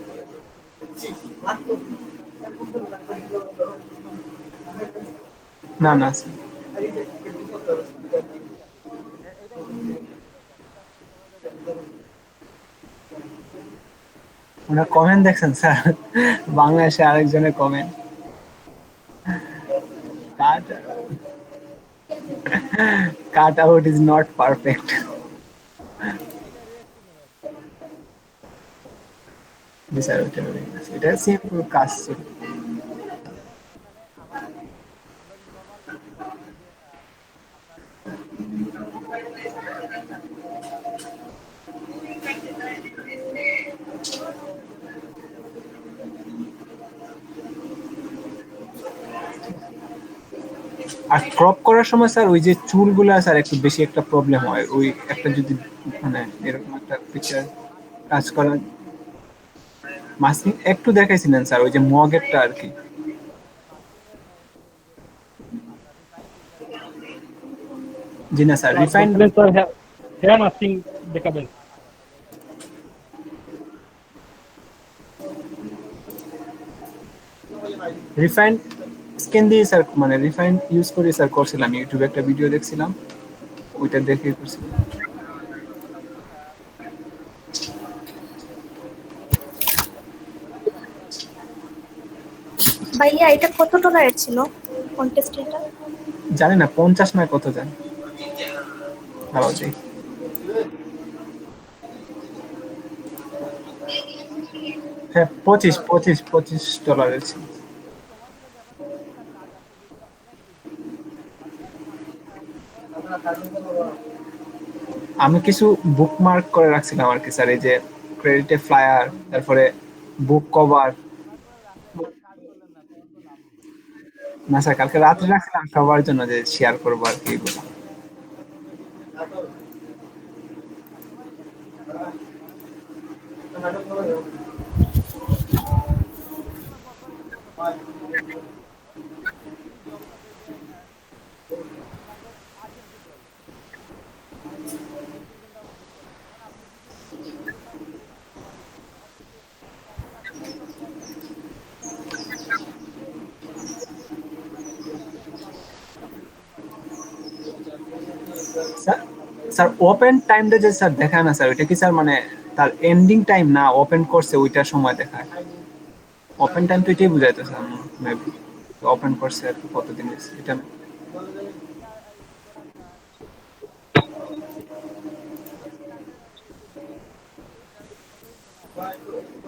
কলেজের ছবি তুলছেন, আপনার কি অফিসে ছবি তুলছেন? না না স্যার। ঠিক আছে, তো এটাই কিন্তু অফিস, অফিসে আপনি কোনো জায়গায় ছবি তুলছেন। ওনার কমেন্ট দেখছেন স্যার, বাংলাদেশে আরেকজনের comment. Cut out is not perfect. এটা রেস্ট মনে হচ্ছে। জি স্যার, এটা সিম্পল কাজ ছিল। যেমন এখানে আমাদের আমরা যদি নরমাল কথা বলি যে আপনার কোনো কিছু যদি আর ক্রপ করার সময় স্যার ওই যে চুলগুলা স্যার একটু বেশি একটা প্রবলেম হয়, ওই একটা যদি মানে এরকম একটা পিকচার কাজ করা মাসিং একটু দেখাইছিলেন স্যার, ওই যে মগেরটা আর কি। মাস্কিংয়ের মধ্যে ওই যে আপনার রিফাইন ফিল্টার যেটা জি না স্যার, রিফাইন বলছিলেন স্যার হেয়ার মাস্কিং দেখাবেন। আচ্ছা আচ্ছা দেখাই রিফাইন স্কিন দিয়ে স্যার, মানে রিফাইন ইউজ করে স্যার করছিলাম, ইউটিউবে একটা ভিডিও দেখছিলাম, ওইটা দেখে করছিলাম। ভাইয়া এটা কত ডলারের ছিল কন্টেস্ট এটা? জানি না 50 নয় কত জানি, ভালো দেখি। হ্যাঁ 25 ডলারের ছিল। একটু সময় দিলে ব্যাপারটা হচ্ছে কি তার কাজ আপনি দেখবেন অনেক ইজি, বাট এটা মানে করে ফেলতে আমি কিছু বুকমার্ক করে রাখছিলাম আর কি স্যার, এই যে ক্রেডিটে ফ্লায়ার, তারপরে বুক কভার। তারপরে রাতে আর কাজ করলেন না, তখন তো লাভ হবে। না স্যার, কালকে রাত্রে রাখছিলাম সবার জন্য যে শেয়ার করবো আর কি এগুলো। কাস্টমাইজ এডিশন করা অনেক সুন্দর। পড়াশোনা করার কিন্তু কোনো সমস্যা নেই, আপনি যখন এই জবটাতে যে মনে করেন আপনার আর্জেন্টলি প্রয়োজন, মনে করেন 2-3 ঘন্টার মধ্যে প্রয়োজন, তখন আপনি যদি ওই সময় যদি জমা দিচ্ছেন তখন কিন্তু তখন আপনি একদম পারফেক্ট পরবর্তী দিনের জন্য আপনার এটাতে একটা ভালো রেসপন্স পাবেন। স্যার স্যার ওপেন টাইমটা যে স্যার দেখায় না স্যার, ওইটা কি স্যার মানে তার এন্ডিং টাইম না ওপেন করছে ওইটার সময় দেখায়? ওপেন টাইম তো এটাই বুঝাইতো স্যার, মেবি ওপেন করছে আর কি কতদিন হয়েছে এটা। এটা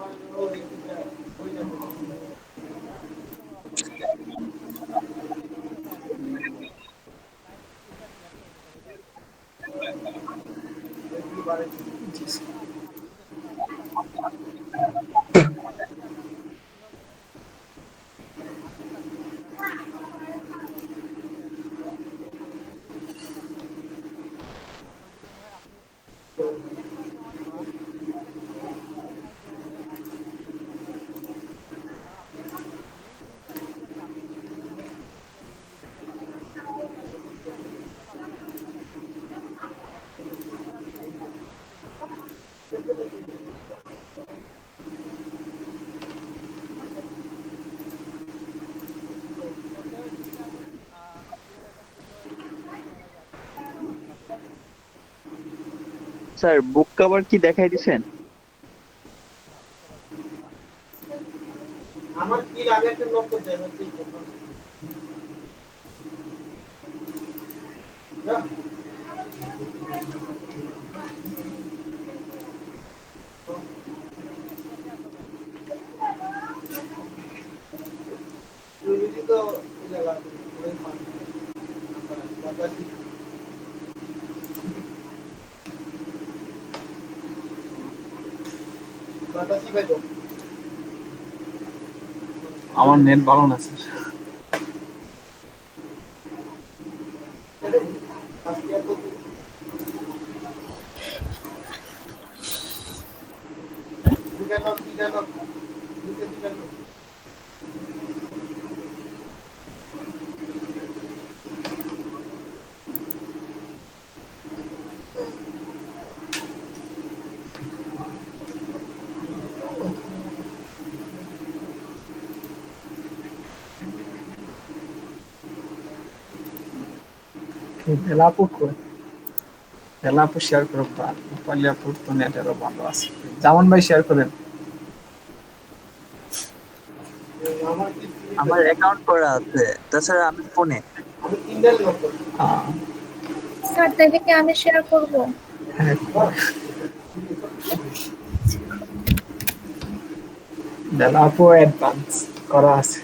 ই করেন এন্ড টাইমের একটু দেখেন, এইটার ভিতরেই মনে হয় এই সময় ওপেন করছে, এই সময় ওপেন করছে, টাইম এক্স্যাক্ট লেখে এখানে লেখা আছে। তখন আপনি যেটা করবেন আপনি কাস্টমাইজ করে নেবেন, ঠিক আছে? কিভাবে নেবেন? আপনি কাস্টমাইজ করেন, ঠিক আছে? আপনি যদি কাস্টমাইজ করতে চান আমার যেটা মনে হয় আপনি একটা সময় একটা কাস্টমাইজের মধ্যে আপনি 2-3 ঘন্টা সময় দিবেন, কারণ আপনার মেইন জিনিসটা হচ্ছে কি আপনি যেখানে একটা জিনিস দিতে পারবেন, ঠিক আছে? ওই জায়গাতে যদি দিতে পারেন আপনি ওইখানে একদম এক্সট্রা যে জিনিসটা দিবেন ওইটা দিয়ে দিতে পারবেন। তবে ডিজাইন ক্লিয়ার একটা সুন্দর ডিজাইনার আছে, ওটা আপনি পাঠিয়ে দিবেন। স্যার বুক কভার কি দেখাই দিছেন? না বুক কভার দেখাই নাই। ক্যাশ হবে না। আমার নেট ভালো না স্যার। বেলাপুর করে বেলাপুর শেয়ার করো, পালিয়াপুর তো নেট আরো ভালো আছে। জামান ভাই শেয়ার করেন। আমার অ্যাকাউন্ট করা আছে, তাছাড়া আমি ফোনে। আহ, স্যার তাহলে কি আমি শেয়ার করব? হ্যাঁ, ডেভেলপও অ্যাডভান্স করা আছে।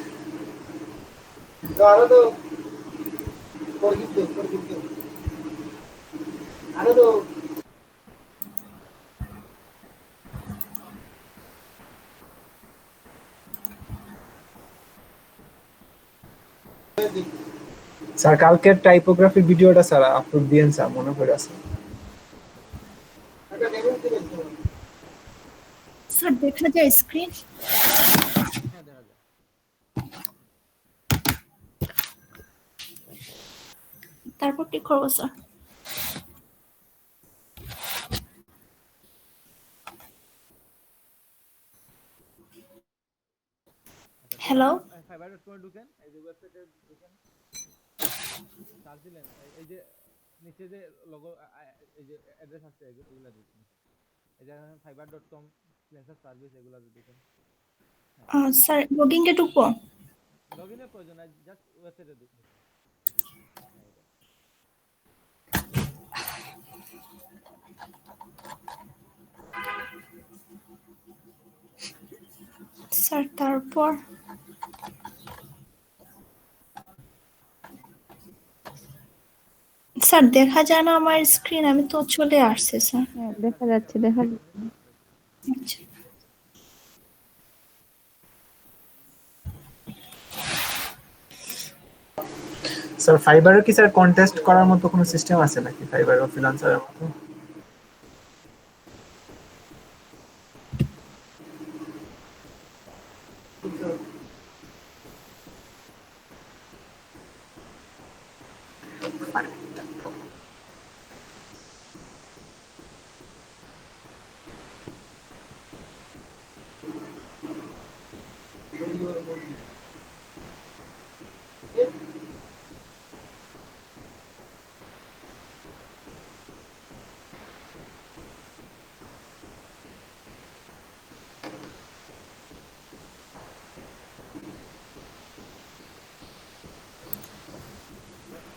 স্যার কালকের টাইপোগ্রাফি ভিডিওটা স্যার আপলোড দিয়েন স্যার, মনে করে আছে। স্যার দেখা যায় স্ক্রিন? হ্যাঁ দেখা যায়। তারপর কি করবো স্যার? হ্যালো? fiverr.com এ ঢুকেন, এই যে ওয়েবসাইটে ঢুকেন, সার্চ দিলেন, এই যে নিচে যে লোগো, এই যে অ্যাড্রেস আছে এগুলা ঢুকেন, এই যে fiverr.com ফ্রিল্যান্সার সার্ভিস এগুলা ঢুকেন। স্যার লগইনে ঢুকবো? লগইনের প্রয়োজন নাই, জাস্ট ওয়েবসাইটে ঢুকেন। স্যার তারপর স্যার দেখা যায় না আমার স্ক্রিন, আমি তো চলে আসছে স্যার। হ্যাঁ দেখা যাচ্ছে, দেখা আচ্ছা। স্যার ফাইবারে কি স্যার কন্টেস্ট করার মতো কোনো সিস্টেম আছে নাকি ফাইবার ও ফ্রিল্যান্সারের মতো?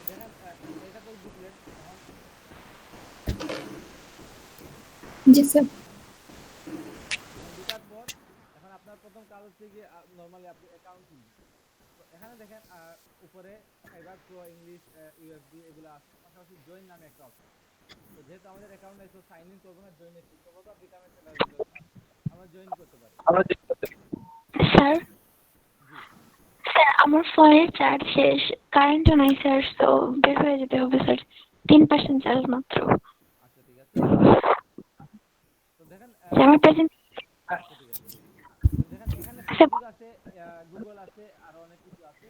দেখেন এটা তো ঢুকলেন, এখন জি স্যার। ঢোকার পর এখন আপনার প্রথম কাজ হচ্ছে গিয়ে নরমালি আপনি অ্যাকাউন্ট খুলবেন। তো এখানে দেখেন উপরে ফাইবার প্রো ইংলিশ ইউএসডি এগুলো আছে, পাশাপাশি জয়েন নামে একটা অপশন। তো যেহেতু আমাদের অ্যাকাউন্ট নাই, তো সাইন ইন করবো না, জয়েনে ক্লিক করবো, বা বিকামে আমরা জয়েন করতে পারি। স্যার, জি স্যার আমার ফোনে চার্জ শেষ, কারেন্টও নাই স্যার, তো বের হয়ে যেতে হবে স্যার। 3% চার্জ মাত্র। আচ্ছা ঠিক আছে। তো দেখেন আমার প্রেজেন্ট আচ্ছা ঠিক আছে। তো দেখেন এখানে ফেসবুক আছে, গুগল আছে, আরো অনেক কিছু আছে।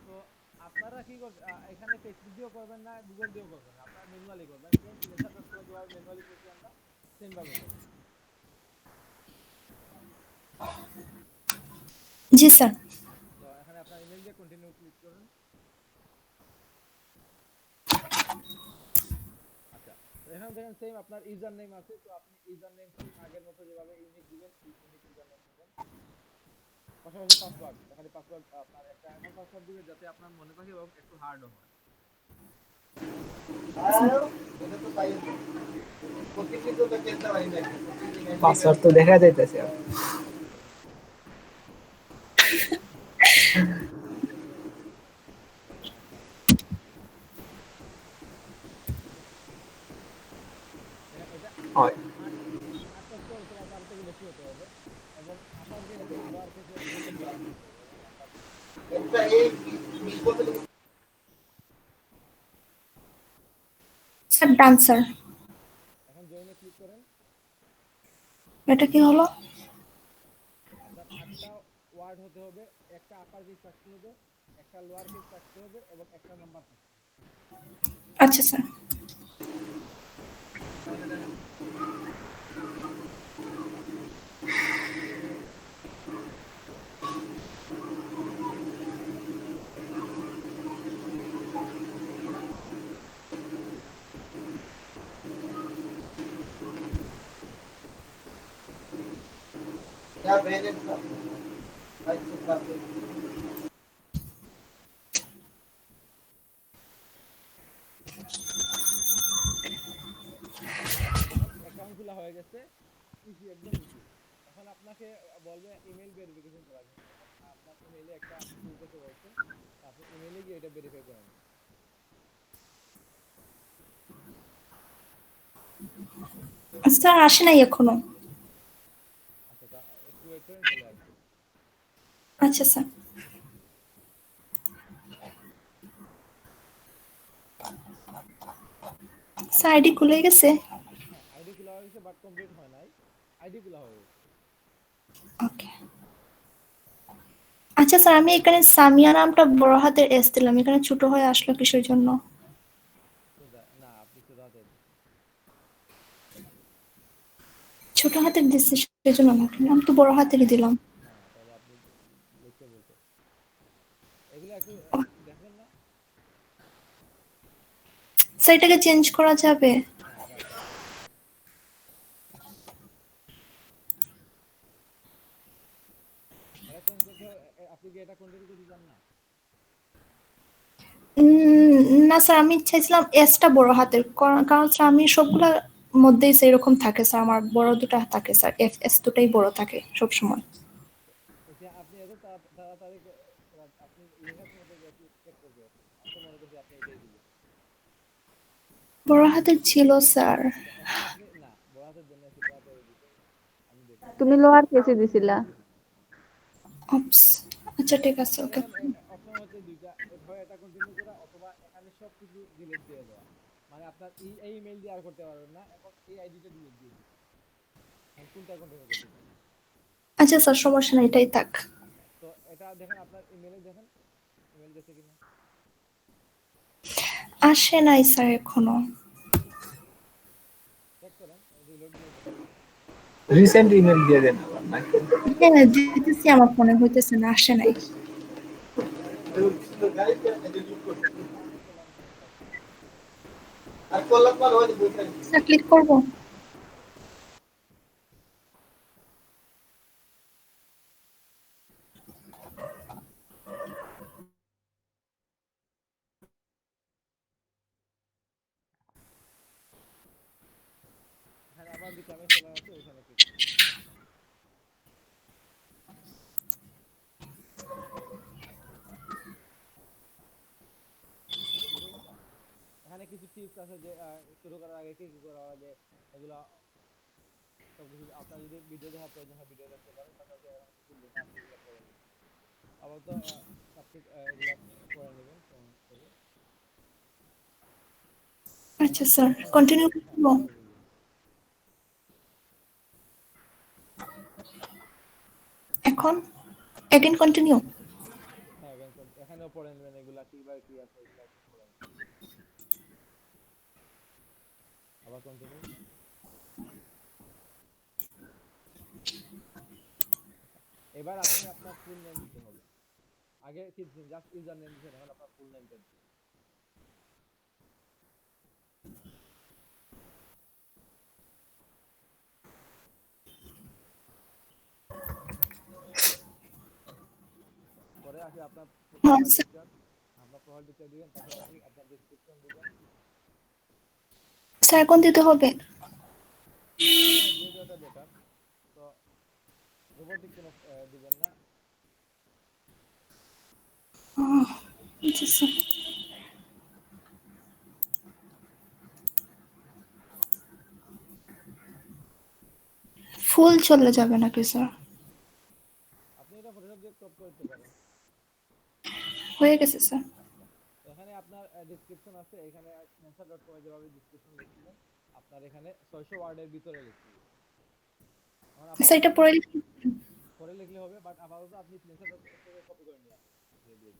তো আপনারা কি করবেন, এখানে ফেসবুক দিয়েও করবেন না, গুগল দিয়েও করবেন না, আপনারা ম্যানুয়ালি করবেন। সেম ফ্রিল্যান্সার.com যেভাবে ম্যানুয়ালি করছি আমরা, সেম ভাবে করবেন। জি স্যার। তো এখানে আপনার ইমেল দিয়ে কন্টিনিউ ক্লিক করুন। আচ্ছা, তো এখানে দেখেন সেম আপনার ইউজার নেম আছে, তো আপনি ইউজার নেম সেম আগের মতো যেভাবে ইউনিক দিবেন, ইউনিক ইউজার নেম দিবেন। পাশাপাশি পাসওয়ার্ড, এখানে পাসওয়ার্ড আপনার একটা এমন পাসওয়ার্ড দিবেন যাতে আপনার মনে থাকে এবং একটু হার্ডও হয়। পাসওয়ার্ড তো দেখা যাইতেছে। এটা হয় 8 করতে হবে, তার থেকে বেশি হতে হবে, এবং আপার কেস এবং লোয়ার কেসে দুটোই ব্যবহার করতে হবে। Sir done sir. এখন জয়েনে ক্লিক করেন। এটা কি হলো? আপনার 8টা ওয়ার্ড হতে হবে, একটা আপার কেস থাকতে হবে, একটা লোয়ার কেস থাকতে হবে, এবং একটা নাম্বার থাকতে হবে। আচ্ছা স্যার। এগুলো হয়ে গেছে ইজি, একদম ইজি। এখন আপনাকে বলবে ইমেল ভেরিফিকেশন করার জন্য। আপনার ইমেইলে একটা কোড এসে বলছে, আপনি ইমেইলে গিয়ে এটা ভেরিফাই করে নেন। স্যার আসে নাই এখনো। আচ্ছা, একটু ওয়েট করেন, চলে আসবে। আচ্ছা স্যার। স্যার আইডি খুলে গেছে? হ্যাঁ, আইডি খোলা হয়ে গেছে, বাট কমপ্লিট হয় নাই। আইডি খোলা হয়ে গেছে। ওকে। আচ্ছা স্যার, আমি এখানে সামিয়া নামটা বড় হাতের এস দিলাম, এখানে ছোট হয়ে আসলো কিসের জন্য? না, আপনি শুধু হাতে দিচ্ছেন। ছোট হাতের দিচ্ছে সেজন্য না, আমি তো বড় হাতেরই দিলাম। হ্যাঁ, তাহলে আপনি লিখতে বলতে এগুলো একটু দেখেন না। স্যার এটাকে চেঞ্জ করা যাবে? হ্যাঁ, যাবে। এটা চেঞ্জ করতে হবে। আপনি কি এটা কন্টিনিউ করতে চান না? না স্যার, আমি চাইছিলাম এসটা বড় হাতের, কারণ স্যার আমি সবগুলা মধ্যেই সেরকম থাকে স্যার, আমার বড় দুটা থাকে স্যার, এফ এস দুটাই বড় থাকে সবসময়। এতে আপনি এত তাড়াতাড়ি আপনি লেখার সময় থেকে একটু চেক করবে। আমি তো মনে করছি আপনি এটাই দিবেন। বড় হাতের ছিল স্যার। তো এখন আপনি না, বড় হাতের জন্য একটু তাড়াতাড়ি দিবেন। আমি দেখছি। তুমি লোয়ার কেসে দিছিলা। অপস। আচ্ছা ঠিক আছে, ওকে। দেখেন অপশন হচ্ছে দুইটা, হয় এটা কন্টিনিউ করা অথবা এখানে সবকিছু ডিলিট দিয়ে দেওয়া। মানে আপনার এই ইমেল দিয়ে আর করতে পারবেন না, এখন এই আইডিটা ডিলিট দিয়ে দিবেন। এখন কোনটা কন্টিনিউ করতে চান? আচ্ছা স্যার, সমস্যা না, এটাই থাক। তো এটা দেখেন, আপনার ইমেলে দেখেন, ইমেল গেছে কিনা। আসে নাই স্যার এখনো। চেক করেন, রিলোড দিয়ে দেখেন। রিসেন্ট ইমেল দিয়ে দেন আবার নাকি? হ্যাঁ দিতেছি, আমার ফোনে হইতেছে না, আসে নাই। তাহলে আপনি করলাম সমস্যা আছে। স্যার ক্লিক করবো? এখানে আবার বিকামে চলে আছে, ওখানে ক্লিক করুন। আপনার ক্লিক হয়েছে? এখানে কিছু টিপস আছে যে শুরু করার আগে কি কি করা লাগে, এগুলা সবকিছু। আপনার যদি ভিডিও দেখার প্রয়োজন হয় ভিডিও দেখতে পারেন, পাশাপাশি এখানে কিছু লেখা আছে, এগুলো পড়ে নেবেন। আবার তো সাবস্ক্রাইব এগুলা পড়ে নেবেন সময় করে। আচ্ছা এখন স্যার, এখন কন্টিনিউ হ্যাঁ, করবো? কন্টিনিউ দিন। এখন এগেন কন্টিনিউ? হ্যাঁ, এখানেও পড়ে নেবেন, এগুলা কিভাবে কি আছে এগুলা একটু পড়ে নেবেন। আবার কন্টিনিউ। এবার আপনি আপনার ফুল নেম দিতে হবে। আগে কি দিচ্ছেন, জাস্ট ইউজার নেম দিচ্ছেন, এখন আপনার ফুল নেমটা দিন। পরে আসে আপনার হ্যাঁ প্রোফাইল স্যার। পিকচার। আপনার প্রোফাইল পিকচার দিবেন, পাশাপাশি আপনার ডেসক্রিপশন দিবেন। স্যার কোন দিতে হবে? এখানে দিয়ে দেওয়াটা বেটার। তো রোবোটিক কোনো দিবেন না। আচ্ছা স্যার। ফুল চলে যাবে নাকি স্যার? আপনি এটা ফটোশপ দিয়ে ক্রপ করতে পারেন। হয়ে গেছে স্যার। এখানে আপনার ডেসক্রিপশন আছে, এখানে স্ন্যাপশট.কম এ যেভাবে ডেসক্রিপশন লিখছিলেন, আপনার এখানে 600 ওয়ার্ডের ভিতরে লিখতে হবে। এখন স্যার আপাতত এটা পড়ে লিখি? পরে লিখলে হবে, বাট আপাতত আপনি স্ন্যাপশট থেকে কপি করে নিয়ে আসেন, দিয়ে দিন।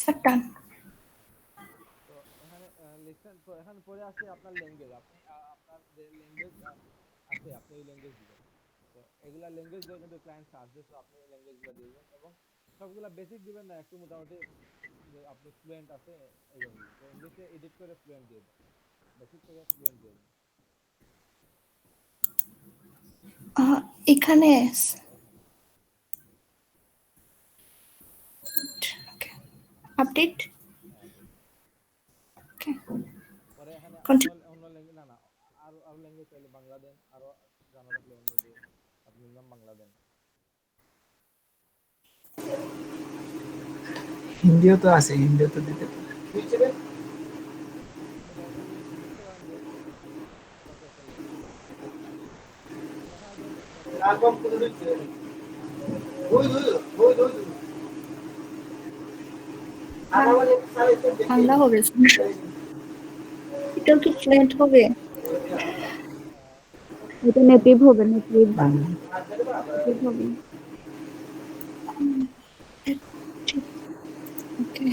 স্যার ডান। তো এখানে লিখছেন, তো এখানে পরে আসছে আপনার ল্যাঙ্গুয়েজ। আপনি আপনার যে ল্যাঙ্গুয়েজ আছে আপনি ওই ল্যাঙ্গুয়েজ দিবেন। তো এগুলা ল্যাঙ্গুয়েজ দিয়ে কিন্তু ক্লায়েন্ট সার্চ দিচ্ছে, আপনি এই ল্যাঙ্গুয়েজগুলো দিবেন এবং সবগুলা বেসিক দিবেন না, একটু মোটামুটি যে আপনি ফ্লুয়েন্ট আছে এরকম দিবেন। তো ইংলিশে এডিট করে ফ্লুয়েন্ট দিয়ে দেন, বেসিক থেকে ফ্লুয়েন্ট দিয়ে দেন। এখানে এখানে আপডেট। হ্যাঁ আপডেট। ওকে পরে এখানে অন্য কন্টিনিউ। অন্য ল্যাঙ্গুয়েজ, না আরো আরো ল্যাঙ্গুয়েজ চাইলে বাংলা দেন, আরো জানা থাকলে অন্য দিয়ে আপনি মিনিমাম বাংলা দেন। হিন্দিও তো আছে, হিন্দিও তো দিতে পারে। এটা ইংলিশ ইংলিশে ধরেন দেন, এটা তো একটা ল্যাঙ্গুয়েজ। আপনি এখানে দেন নেপালি দেন। বাংলা হবে, এটাও কি ফ্লুয়েন্ট হবে? আহ, এটা নেটিভ হবে, নেটিভ বাংলা। নেটিভ হবে। ওকে,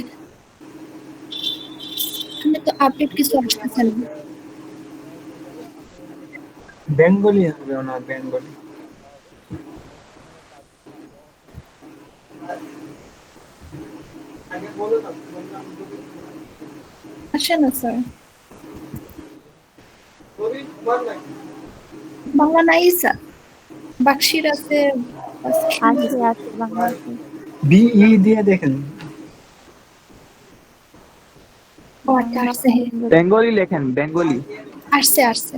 এখানে তো আপডেট কিছু আসতেছে না। এটা আপনি এখানে বেঙ্গলি হবে ওনার, বেঙ্গলি। বাংলা হবে। এবং এখানে টাইপ অপশন আছে। আসে না স্যার, দেখেন বাংলা নাই স্যার, বাক্সির আছে। আছে আছে বাংলা আছে। বিই দিয়ে দেখেন। ও আচ্ছা, আসছে বেঙ্গলি লেখেন, বেঙ্গলি। আসছে আসছে।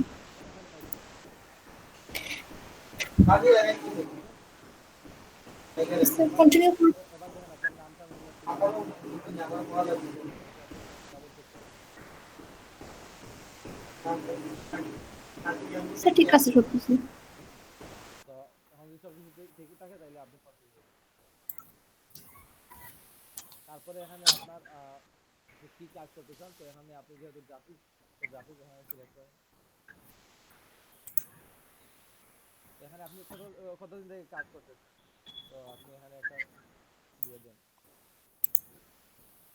এখানে ওকে। স্যার কন্টিনিউ করুন। এবার দেখেন আপনার নামটা এগুলো ঠিক আছে কিনা, এটাকে আপনি ডাবল চেক করেন। স্যার ঠিক আছে সবকিছু। তো এখন যদি সবকিছু ঠিকই থাকে তাহলে আপনি কন্টিনিউ করুন। তারপরে এখানে আপনার আপনি কি কাজ করতে চান, তো এখানে আপনি যেহেতু গ্রাফিক, তো গ্রাফিক এখানে সিলেক্ট করেন। এখানে আপনি কতদিন থেকে কাজ করতেছেন, তো আপনি এখানে একটা দিয়ে দেন।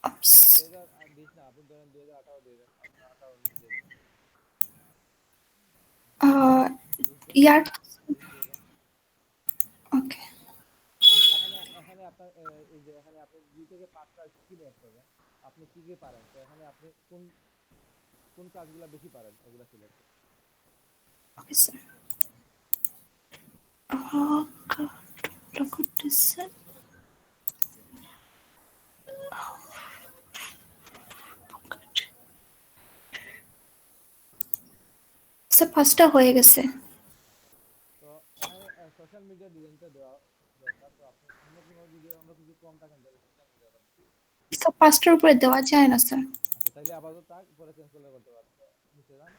2020 না, আপনি ধরেন 2018 দিয়ে দেন, 18 দিয়ে দেন, 20 দেন, ইয়ার 20 দিয়ে দেন। ওকে। এখানে এখানে আপনার এই যে এখানে আপনি 2 থেকে 5টা স্কিল অ্যাড করবেন, আপনি কি কি পারেন, তো এখানে আপনি কোন কোন কাজগুলো বেশি পারেন ওগুলা সিলেক্ট করুন। Okay sir. করতেছে স্যার, 5টা হয়ে গেছে। তো এখানে সোশ্যাল মিডিয়া ডিজাইনটা দেওয়া দরকার, তো আপনি অন্য কোনো যদি অন্য কিছু কম থাকেন তাহলে সোশ্যাল মিডিয়াটা দেন। স্যার 5টার উপরে দেওয়া যায় না স্যার। আচ্ছা তাহলে আপাতত থাক, পরে চেঞ্জ করলে করতে পারেন। তো নিচে যান,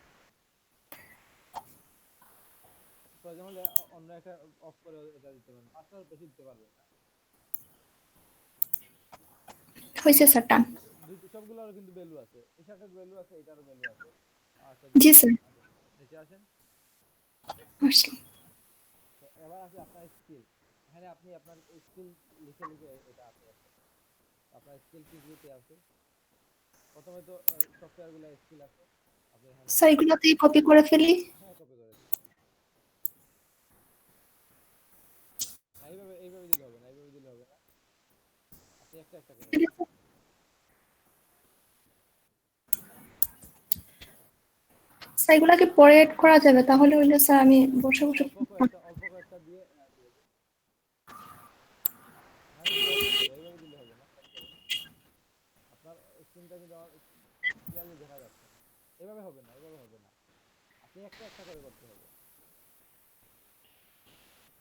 প্রয়োজন হলে অন্য একটা অফ করে এটা দিতে পারেন, 5টার বেশি দিতে পারবেন না। হয়েছে স্যার, ডান। দুইটা সবগুলোর কিন্তু ভ্যালু আছে, এই শার্টের ভ্যালু আছে, এটারও ভ্যালু আছে। আচ্ছা জি নিচে স্যার, আসেন, নিচে আসেন। আসলাম। তো এবার আছে আপনার স্কিল। এখানে আপনি আপনার স্কিল লিখে লিখে এটা আছে একটা। আপনার স্কিল কি কি আছে, প্রথমে তো সফটওয়্যার গুলো স্কিল আছে, আপনি এখানে স্যার এগুলোতেই কপি করে ফেলি। হ্যাঁ কপি করে দিন। না এইভাবে দিলে হবে না, এইভাবে দিলে হবে না, আপনি একটা একটা করে দেন। স্যার এগুলাকে পরে এড করা যাবে, তাহলে হইলে স্যার আমি বসে বসে অল্প কয়েকটা দিয়ে দিয়ে দিন। মানে জুম দিতে হবে, এইভাবে দিলে হবে না, খেয়াল করুন আপনার স্ক্রিনটা কিন্তু ক্লিয়ারলি দেখা যাচ্ছে না। এভাবে হবে না, এভাবে হবে না, আপনি একটা একটা করে করতে হবে।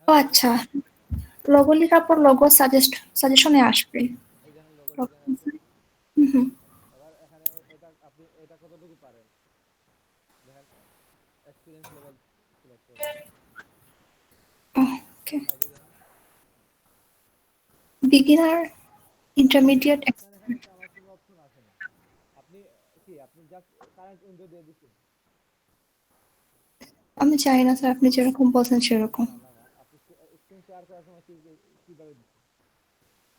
ও হ্যাঁ দেখেন, আচ্ছা, লোগো লেখার পর লোগো সাজেশনে আসবে। এই দেখেন লোগো ডিজাইন আছে। হুম। এবার এখানে এটা আপনি এটা কতটুকু পারেন দেখেন, এক্সপিরিয়েন্স লেভেল সিলেক্ট করুন, ওকে, সাইডে দেন। Beginner, intermediate. আপনার এখানে আমার কোনো অপশন আছে না, আপনি কি আপনি জাস্ট কারেন্ট উইন্ডো দিয়ে দিচ্ছেন। আমি চাই না স্যার, আপনি যেরকম বলছেন সেরকম। না আপনি স্ক্রিন শেয়ার করার সময় কিভাবে দিচ্ছেন,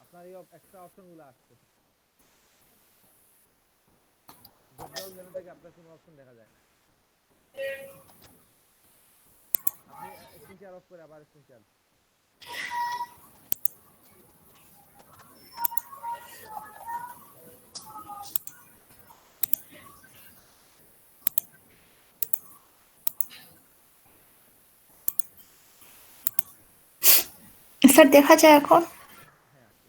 আপনার এই এক্সট্রা অপশন গুলো আসছে। ড্রপ ডাউন মেনু থেকে আপনার কোনো অপশন দেখা যায় না। আপনি স্ক্রিন শেয়ার অফ করে আবার স্ক্রিন শেয়ার। স্যার দেখা যায় এখন হ্যাঁ আসছে।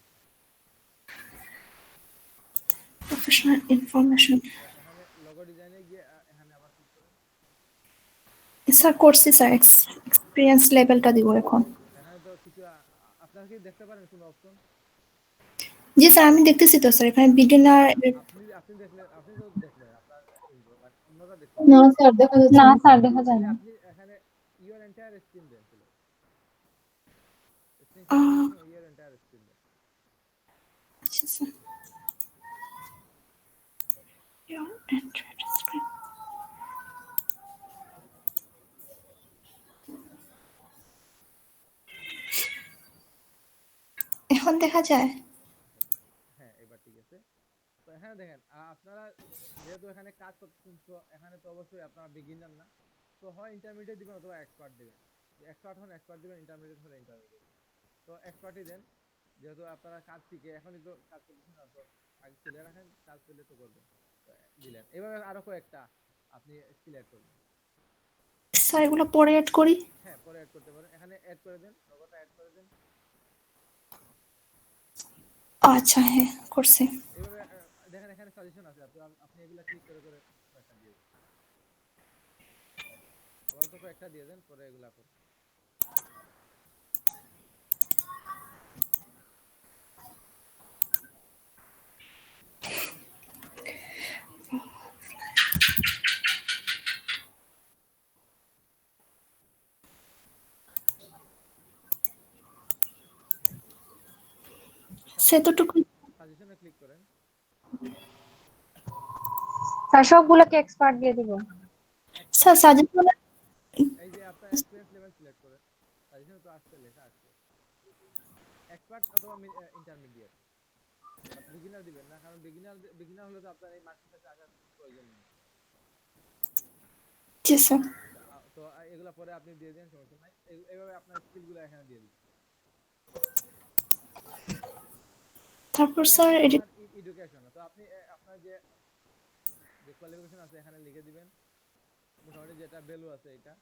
Professional information. তো এখানে লোগো ডিজাইনে গিয়ে এখানে আবার ক্লিক করেন। স্যার করছি স্যার, এক্সপিরিয়েন্স লেভেলটা দিব এখন। এখানে তো কিছু আপনারা কি দেখতে পারেন কোনো অপশন? জি স্যার আমি দেখতেছি তো স্যার, এখানে বিগিনার। আপনি দেখলেন, আপনি তো দেখলেন আপনার মানে অন্যরা দেখতে না পারেন। স্যার দেখা যাচ্ছে না না। স্যার দেখা যায় তাহলে না। আপনি এখানে ইওর এন্টায়ার স্ক্রিন দেন ছিল। স্ক্রিন শেয়ার করার সময় ইওর এন্টায়ার স্ক্রিন দেন। আচ্ছা স্যার। Your Android screen. এখন দেখা যায়? হ্যাঁ এবার ঠিক আছে। তো এখানে দেখেন আপনারা যেহেতু এখানে কাজ করতেছেন, তো এখানে তো অবশ্যই আপনারা বিগিনার না, তো হয় ইন্টারমিডিয়েট দিবেন অথবা এক্সপার্ট দিবেন। এক্সপার্ট হন এক্সপার্ট দিবেন, ইন্টারমিডিয়েট হলে ইন্টারমিডিয়েট। তো এক্সপার্টই দেন, যেহেতু আপনারা কাজ শিখে এখনই তো কাজ করতেছেন না, তো আগে তুলে রাখেন, কাজ পেলে তো করবেন। তো দিলেন, এভাবে আরো কয়েকটা আপনি স্কিল অ্যাড করবেন। স্যার এগুলো পরে অ্যাড করি? হ্যাঁ পরে অ্যাড করতে পারেন, এখানে অ্যাড করে দেন, লোগোটা অ্যাড করে দেন। আচ্ছা হ্যাঁ করছি। এইভাবে দেখেন এখানে সাজেশন আছে, আপনি এগুলা ক্লিক করে করে কয়েকটা দিয়ে দেন। আবার তো কয়েকটা দিয়ে দেন, পরে এগুলা করুন। সেতটুকু। সাজেশনে ক্লিক করেন। স্যার সবগুলোকে এক্সপার্ট দিয়ে দিব। Sir suggestion. এই যে আপনার এক্সপেরিয়েন্স লেভেল সিলেক্ট করেন, সাজেশনে তো আসছে, লেখা আসছে এক্সপার্ট অথবা ইন্টারমিডিয়েট। বাট বিগিনার দিবেন না, কারণ বিগিনার হলে তো আপনার এই মার্কেটে আসার প্রয়োজন নেই। জি স্যার। তো এগুলা পরে আপনি দিয়ে দেন, সমস্যা নাই। এইভাবে আপনার স্কিলগুলো এখানে দিয়ে দিন। তারপর পরে স্যার আসছে এডিট। আপনার এডুকেশন। তো আপনি আপনার যে যে কোয়ালিফিকেশন আছে এখানে লিখে দিবেন, মোটামুটি যেটা ভ্যালু আছে এটা।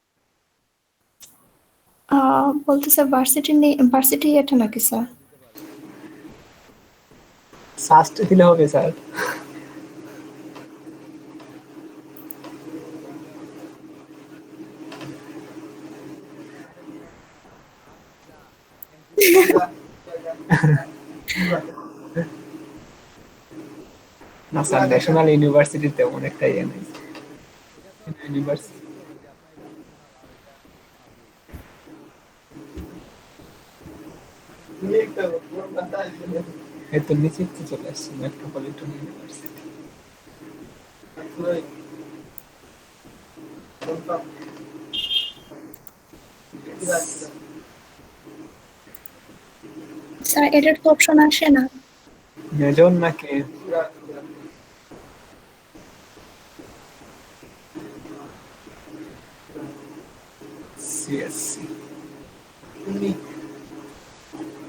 বলতে স্যার ভার্সিটি নেই, ভার্সিটি এটা নাকি স্যার? হ্যাঁ দিতে পারেন। সাস্ট দিলে হবে স্যার? ইউনিভার্সিটি অফ আর্টসা না স্যার, ন্যাশনাল ইউনিভার্সিটি তেমন একটা ইয়ে নেই। এটা তো আপনাকে তো ইউনিভার্সিটি বুঝতে হবে যে আপনার এটা ন্যাশনাল আর এটা পাবলিক। এই তো নিচে তো চলে আসছে, মেট্রোপলিটন ইউনিভার্সিটি। স্যার এডিট তো অপশন আসে না। মেজর নাকি সিএসসি? তো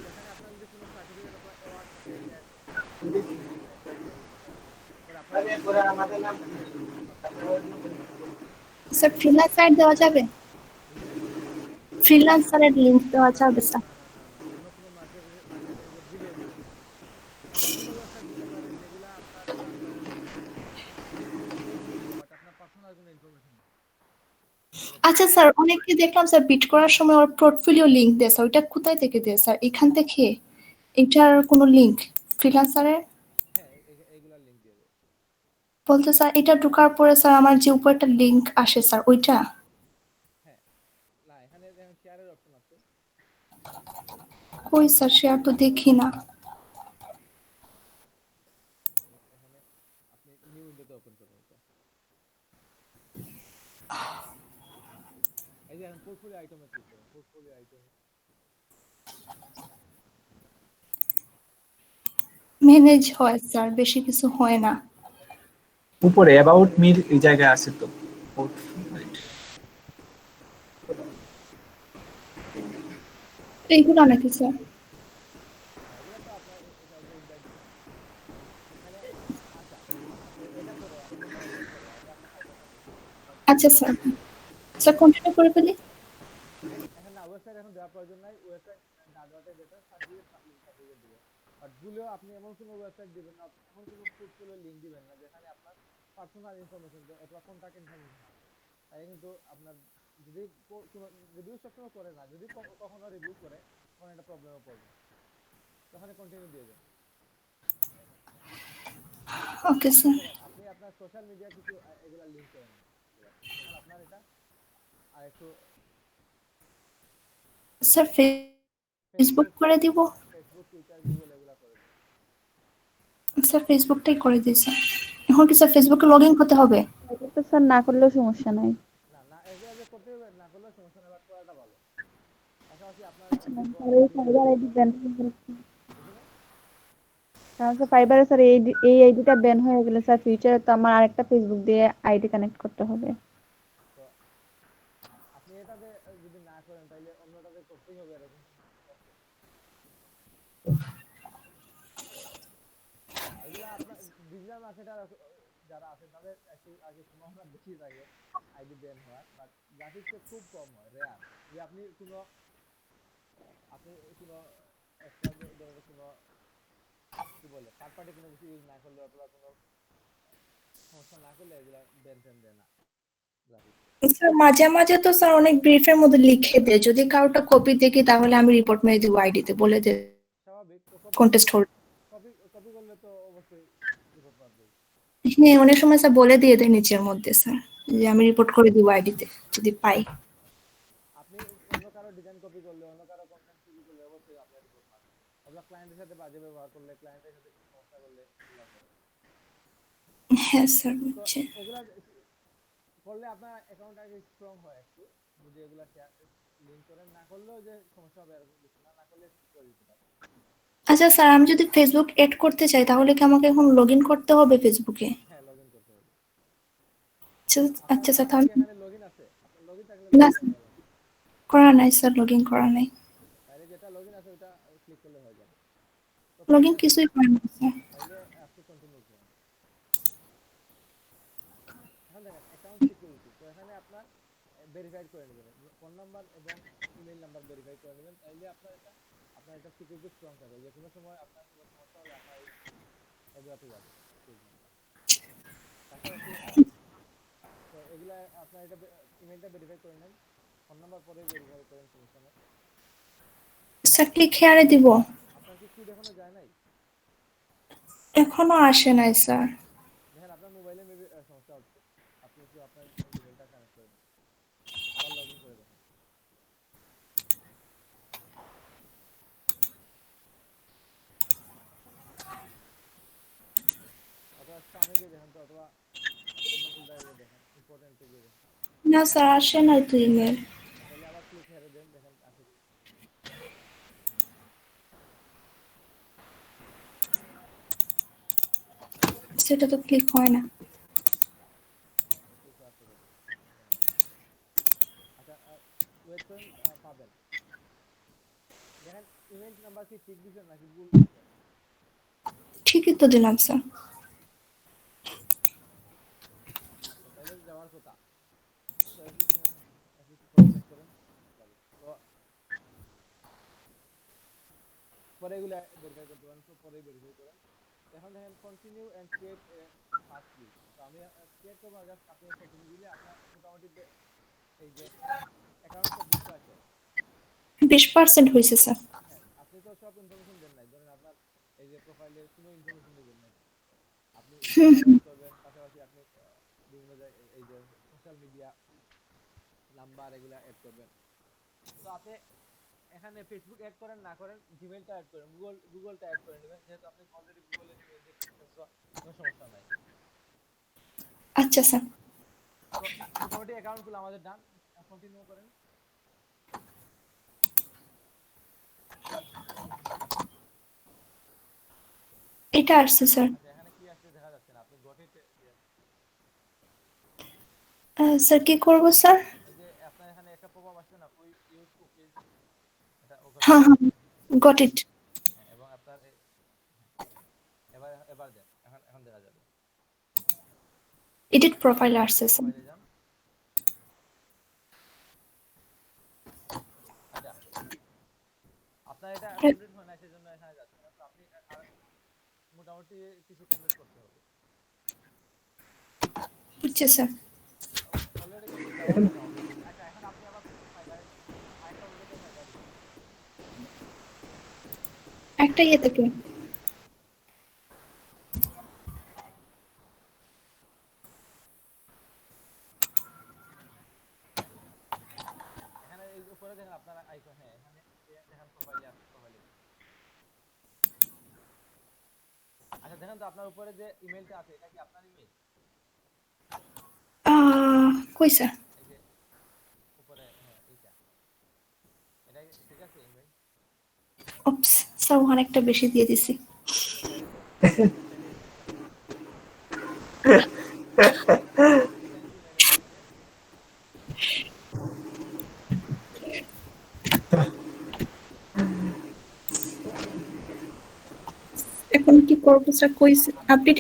এখানে আপনার যদি কোনো সার্টিফিকেট অথবা অ্যাওয়ার্ড থাকে এটা অ্যাড করতে পারেন। এটা অ্যাড করে দিতে পারেন। পরে আপনার সার্টিফিকেট বা স্যার ফ্রিল্যান্সার দেওয়া যাবে? বুঝলেন? ফ্রিল্যান্সারের লিংক দেওয়া যাবে স্যার? না অন্য কোনো মার্কেটে এগুলো দিবে না। অন্য ওয়েবসাইট দিতে পারে যেগুলা আপনার পেইড দিব, বাট আপনার পার্সোনাল কোনো ইনফরমেশন না। আচ্ছা স্যার, অনেককে দেখলাম স্যার বিট করার সময় ওর পোর্টফোলিও লিংক দেয় স্যার, ওইটা কোথায় থেকে দেয় স্যার? এখান থেকে? এটার কোনো লিংক ফ্রিল্যান্সারের? হ্যাঁ এইগুলা লিংক দিয়ে দেবে। বলতে স্যার এটা ঢোকার পরে স্যার আমার যে উপরে একটা লিংক আসে স্যার ওইটা? হ্যাঁ না এখানে দেখেন শেয়ারের অপশন আছে। কই স্যার, শেয়ার তো দেখি না। এখানে আপনি নিউ উইন্ডোতে ওপেন করবেন এটা। এই যে এখন পোর্টফোলিও আইটেমে ক্লিক করেন, পোর্টফোলিও আইটেমে। ম্যানেজ হয় স্যার, বেশি কিছু হয় না। উপরে অ্যাবাউট মির এই জায়গায় আছে তো। এইগুলো নাকি স্যার? হ্যাঁ, এগুলো তো আপনার এটা হচ্ছে ইনভাইট লিঙ্ক। এখানে আচ্ছা, আপনি এটা করো, আপনি মোটামুটি করো, এটা আপনি ফাইবারটা দেখুন। আচ্ছা স্যার, স্যার কন্টিনিউ করে ফেলি। এখন না, ওয়েবসাইট এখন দেওয়ার প্রয়োজন নাই, ওয়েবসাইট না দেওয়াটাই বেটার। সার্টিফিকেট সার্টিফিকেট দিবেন। বাট ভুলেও আপনি এমন কোনো ওয়েবসাইট দিবেন না, এমন কোনো পোর্টফোলিও লিংক দিবেন না যেখানে আপনার পার্সোনাল ইনফরমেশন অথবা কন্টাক্ট ইনফরমেশন আছে। তাই কিন্তু আপনার যদি কোনো রিভিউ সবসময় করে না, যদি কখনো রিভিউ করে তখন একটা প্রবলেমে পড়বে, তখন কন্টিনিউ দিয়ে দেন। ওকে এখন স্যার। দেখেন, আপনি আপনার সোশ্যাল মিডিয়া কিছু এগুলা লিংক করে নেন। এখন আপনার এটা আর একটু স্যার ফেসবুক ফেসবুক করে দিব। ফেসবুক টুইটার গুগল এগুলা করে দেন। স্যার ফেসবুকটাই করে দিই স্যার। এখন কি স্যার ফেসবুকে লগ ইন করতে হবে? এটা তো স্যার না করলেও সমস্যা নাই। না না, এগুলা যে করতে হবে না করলেও সমস্যা নেই, বাট করাটা ভালো। পাশাপাশি আপনার আচ্ছা আপনি ম্যাম, স্যার এই ফাইবার আইডি ব্যান হয়ে গেলে বুঝলেন? কারণ স্যার ফাইবারে স্যার এই আইডিটা ব্যান হয়ে গেলে স্যার ফিউচারে তো আমার আরেকটা ফেসবুক দিয়ে আইডি কানেক্ট করতে হবে। তো আপনি এটাতে যদি না করেন তাহলে অন্যটাতে করতেই হবে, এরকম কোনো কিছু আছে? এগুলা আপনার ডিজিটাল মার্কেটার যারা আছে তাদের একটু আগে সম্ভাবনা বেশি থাকে আইডি ব্যান হওয়ার, বাট গ্রাফিক্সে খুব কম হয়, রেয়ার। যে আপনি কোনো এক্সট্রা ধরনের কোনো কি বলে থার্ড পার্টি কোনো কিছু ইউজ না করলে অথবা কোনো সমস্যা না করলে এগুলা ব্যান ট্যান দেয় না গ্রাফিক্সে। স্যার মাঝে মাঝে তো স্যার অনেক ব্রিফের মধ্যে লিখে দেয়, যদি কারোটা কপি দেখি তাহলে আমি রিপোর্ট মেরে দিব আইডিতে, বলে দে স্বাভাবিক, তো কন্টেস্ট হোল্ড। কপি করলে তো অবশ্যই রিপোর্ট পাবে। হ্যাঁ, অনেক সময় স্যার বলে দিয়ে দেয় নিচের মধ্যে স্যার যে আমি রিপোর্ট করে দিব আইডিতে যদি পাই। আপনি অন্য কারো ডিজাইন কপি করলে, অন্য কারো কন্টেন্ট কপি করলে অবশ্যই আপনার রিপোর্ট পাবেন। অথবা ক্লায়েন্টের সাথে বাজে ব্যবহার করলে, ক্লায়েন্টের সাথে কোনো সমস্যা করলে এগুলা করে। হ্যাঁ স্যার, তো বুঝছে। এগুলা করলে আপনার অ্যাকাউন্ট আগে স্ট্রং হয় একটু, যদি এগুলা শেয়ার লিংক করেন। না করলেও যে সমস্যা হবে এরকম কিছু না, না করলে ঠিক করে দিতে পারবেন। আচ্ছা স্যার, আমি যদি ফেসবুক এড করতে চাই তাহলে কি আমাকে এখন লগ ইন করতে হবে ফেসবুকে? হ্যাঁ, লগ ইন করতে হবে। আচ্ছা আপনার আচ্ছা স্যার, আপনার কি তাহলে এখানে লগ ইন আছে? আপনার লগ ইন থাকলে না লগ ইন স্যার, করতে হবে। করা নাই স্যার, লগ ইন করা নাই। তাহলে যেটা লগ ইন আছে ওটা ক্লিক করলে হয়ে যাবে। তো লগ ফাইলে ইন কিছুই করে না স্যার। তাইলে আপনি কন্টিনিউ করুন। এখন দেখেন অ্যাকাউন্ট সিকিউরিটি, তো এখানে আপনার ভেরিফাইড করে নেবেন, ফোন নাম্বার এবং ইমেল নাম্বার ভেরিফাই করে নেবেন। তাইলে আপনার এটা সিকিউরিটি স্ট্রং থাকবে, যে কোনো সময় আপনার কোনো সমস্যা হলে আপনার এগুলাতে যাবে সিকিউরিটি নাম্বার। পাশাপাশি তো এগুলা আপনার এটা ইমেলটা ভেরিফাই করে নেন, ফোন নাম্বার পরে ভেরিফাই করেন, সমস্যা নেই। স্যার ক্লিক হেয়ারে দিব? আপনার কি কোড এখনো যায় নাই? এখনো আসে নাই স্যার। দেখেন আপনার মোবাইলে মেবি সমস্যা হচ্ছে, আপনি একটু আপনার ইমেলটা কানেক্ট করে দেন, আবার লগ ইন করে দেখেন। অথবা স্পামে গিয়ে দেখেন তো, অথবা অন্য ফোল্ডারে গিয়ে দেখেন, ইম্পর্টেন্টে গিয়ে দেখেন। না স্যার, আসে নাই তো ইমেল। তাহলে আবার ক্লিক হেরে দেন, দেখেন আসে কি। সেটা তো ক্লিক হয় না। কিছু আছে দেখেন। আচ্ছা, ওয়েট করেন, পাবেন। দেখেন ইমেল নাম্বার কি ঠিক দিছেন নাকি ভুল দিছেন? ঠিকই তো দিলাম স্যার। তো তাহলে যাওয়ার কথা। তো একটু পরে চেক করেন, যাবে। তো পরে এগুলা ভেরিফাই করতে পারেন, তো পরে ভেরিফাই করেন। এখন দেখেন continue and create first view. তো আমি ক্রিয়েট করবো, জাস্ট আপনি কন্টিনিউ দিলে আপনার মোটামুটি এই যে অ্যাকাউন্টটা ডিসপ্লে আছে। 20% হয়েছে স্যার। হ্যাঁ, আপনি তো সব ইনফরমেশন দেন নাই, ধরেন আপনার এই যে প্রোফাইলের কোনো ইনফরমেশন দিবেন নাই। আপনি ফোন নাম্বার অ্যাড করবেন, পাশাপাশি আপনি বিভিন্ন জায়গায় এই যে সোশ্যাল মিডিয়া নাম্বার এগুলা অ্যাড করবেন। তো আপনি এখানে ফেসবুক অ্যাড করেন না করেন, জিমেইলটা অ্যাড করেন, গুগলটা অ্যাড করে নেবেন, যেহেতু আপনি অলরেডি গুগলে জিমেইল দিয়ে করতেছেন, তো কোনো সমস্যা নাই। আচ্ছা স্যার। তো মোটামুটি অ্যাকাউন্টগুলো আমাদের ডান, কন্টিনিউ করেন। এটা আসছে স্যার। আচ্ছা, এখানে কি আসছে দেখা যাচ্ছে না, আপনি গটেতে স্যার কি করবো স্যার? এই যে আপনার এখানে একটা পপআপ আসছে না, উই ইউজ কুকিজ, এটা ওকে হ্যাঁ হ্যাঁ, গট ইট। হ্যাঁ, এবং আপনার এবার এবার দেন, এখন দেখা যাবে। এডিট প্রোফাইল আসছে স্যার। প্রোফাইলে যান। আচ্ছা, আপনার এটা কমপ্লিট হয় না, সেজন্য এখানে যাচ্ছে না। তো আপনি মোটামুটি কিছু কমপ্লিট করতে হবে। বুঝছি স্যার। অলরেডি কমপ্লিট দেওয়া আছে আমাদের। আচ্ছা, এখন আপনি আবার ফাইবারে আরেকটা ওয়েবসাইটে ফাইবার দিন। একটা ইয়ে থেকে এখানে এই উপরে দেখেন আপনার আইকন, হ্যাঁ এখানে দেখেন প্রোফাইলে আছে, প্রোফাইলে। আচ্ছা, দেখেন তো আপনার উপরে যে ইমেলটা আছে, এটা কি আপনার ইমেল? কই স্যার? এই যে উপরে, হ্যাঁ এইটা, এটা ঠিক আছে ইমেল? ওপস স্যার, ওখানে একটা বেশি দিয়ে দিছি। সেন্ড ইমেল এসেছে। এখন কি করবো স্যার? কই আপডেট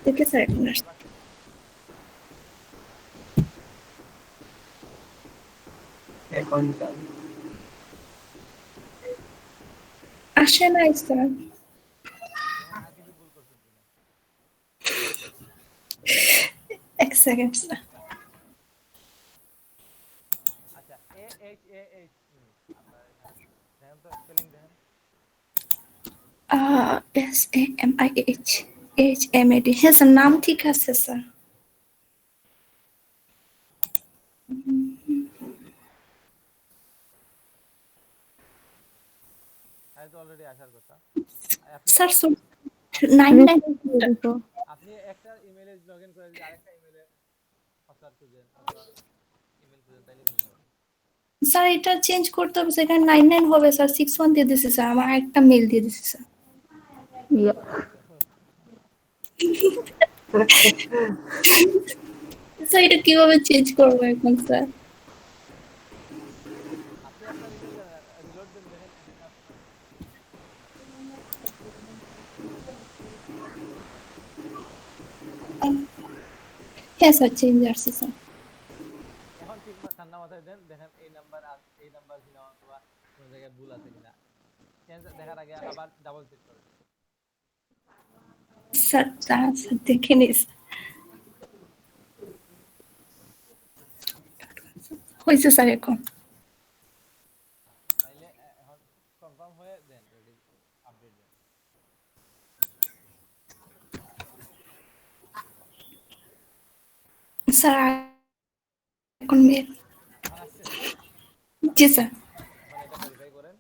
দেখে স্যার এখন আসছে। এবার এখন আসে নাই স্যার। দেখেন আর কিছু ভুল করছেন কিনা। এক সেকেন্ড স্যার। আচ্ছা, AHAH, আপনার এখানে দেখেন তো স্পেলিং দেখেন। SAMIHHMAD, হ্যাঁ স্যার, নাম ঠিক আছে স্যার। তাই তো অলরেডি আসার কথা। স্যার আপনি 99 আপনি একটা ইমেলে লগইন করে যদি আরেকটা ইমেলে পাসওয়ার্ড খুঁজেন অথবা ইমেল খুঁজেন, তাইলে কেমনে হবে? স্যার এটা চেঞ্জ করতে হবে, সেখানে 99 হবে স্যার। 61 দিয়ে দিছি স্যার, আমার একটা মেল দিয়ে দিছি স্যার। স্যার এটা কিভাবে চেঞ্জ করবো এখন স্যার? আপনি আপনার ইমেল রিলোড দেন, দেখেন চেঞ্জ আসছে নাকি। হ্যাঁ স্যার, চেঞ্জ আসছে স্যার। এখন ঠিক ঠান্ডা মাথায় দেন, দেখেন এই নাম্বার কিনা অথবা কোনো জায়গায় ভুল আছে কিনা। চেঞ্জ দেখার আগে আবার ডাবল চেক করেন। স্যার দাঁড়ান স্যার, দেখে নিস। হয়েছে স্যার এখন। তাইলে এখন কনফার্ম হয়ে দেন, রেডি আপডেট দেন। স্যার এখন মেল। এখন আসছে, জি স্যার। এখন এটা ভেরিফাই করেন।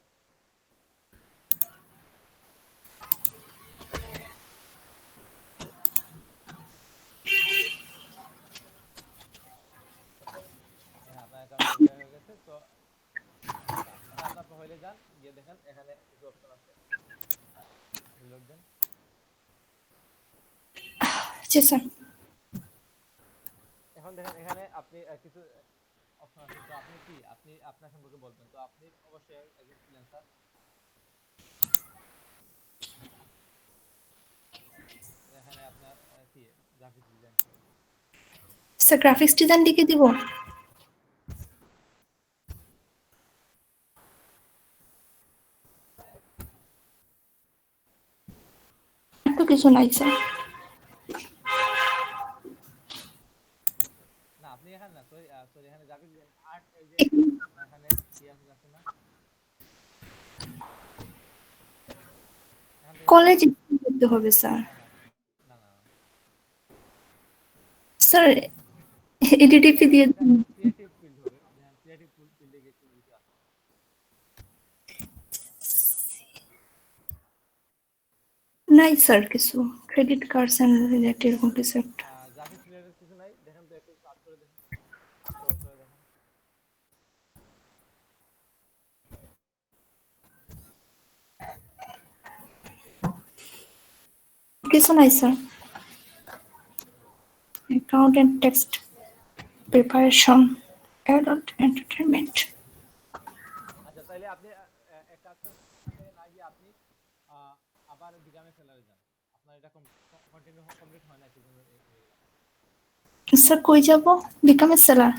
হ্যাঁ, আপনার অ্যাকাউন্ট ভেরিফাই হয়ে গেছে। তো আচ্ছা, এখন আপনার প্রোফাইলে যান, গিয়ে দেখেন এখানে কিছু অপশন আছে, রিলোড দেন। জি স্যার। এখন দেখেন এখানে আপনি কিছু অপশন আছে। তো আপনি কি আপনার সম্পর্কে বলবেন। তো আপনি অবশ্যই একজন ফ্রিল্যান্সার। এখানে আপনার কি গ্রাফিক্স ডিজাইন করবেন। স্যার গ্রাফিক্স ডিজাইন লিখে দিব? তো কিছু নাই স্যার। না, আপনি এখানে না, সরি সরি, এখানে গ্রাফিক্স ডিজাইন আর্ট, এই যে আপনার এখানে কি আছে না, এখান থেকে কলেজ করতে হবে স্যার। না না না না না, স্যার এডিটিপি দিয়ে এটা দিন। ক্রিয়েটিভ ফিল্ড হবে। দেখেন ক্রিয়েটিভ ফিল্ডে গিয়ে কিছু কিছু আছে। নাই স্যার কিছু, ক্রেডিট কার্ডস এন্ড রিলেটেড এরকম কিছু একটা। গ্রাফিক্স রিলেটেড কিছু নাই। দেখেন তো একটু সার্চ করে দেখেন, স্ক্রল করে দেখেন। কিছু নাই sir. Account and text preparation, adult entertainment. আচ্ছা তাইলে আপনি এক কাজ করেন, এখান থেকে না গিয়ে আপনি আহ, আবার বিকামে সেলারে যান। আপনার এটা কন্টিনিউ কমপ্লিট হয় না সেজন্য স্যার কই যাব? Become a seller.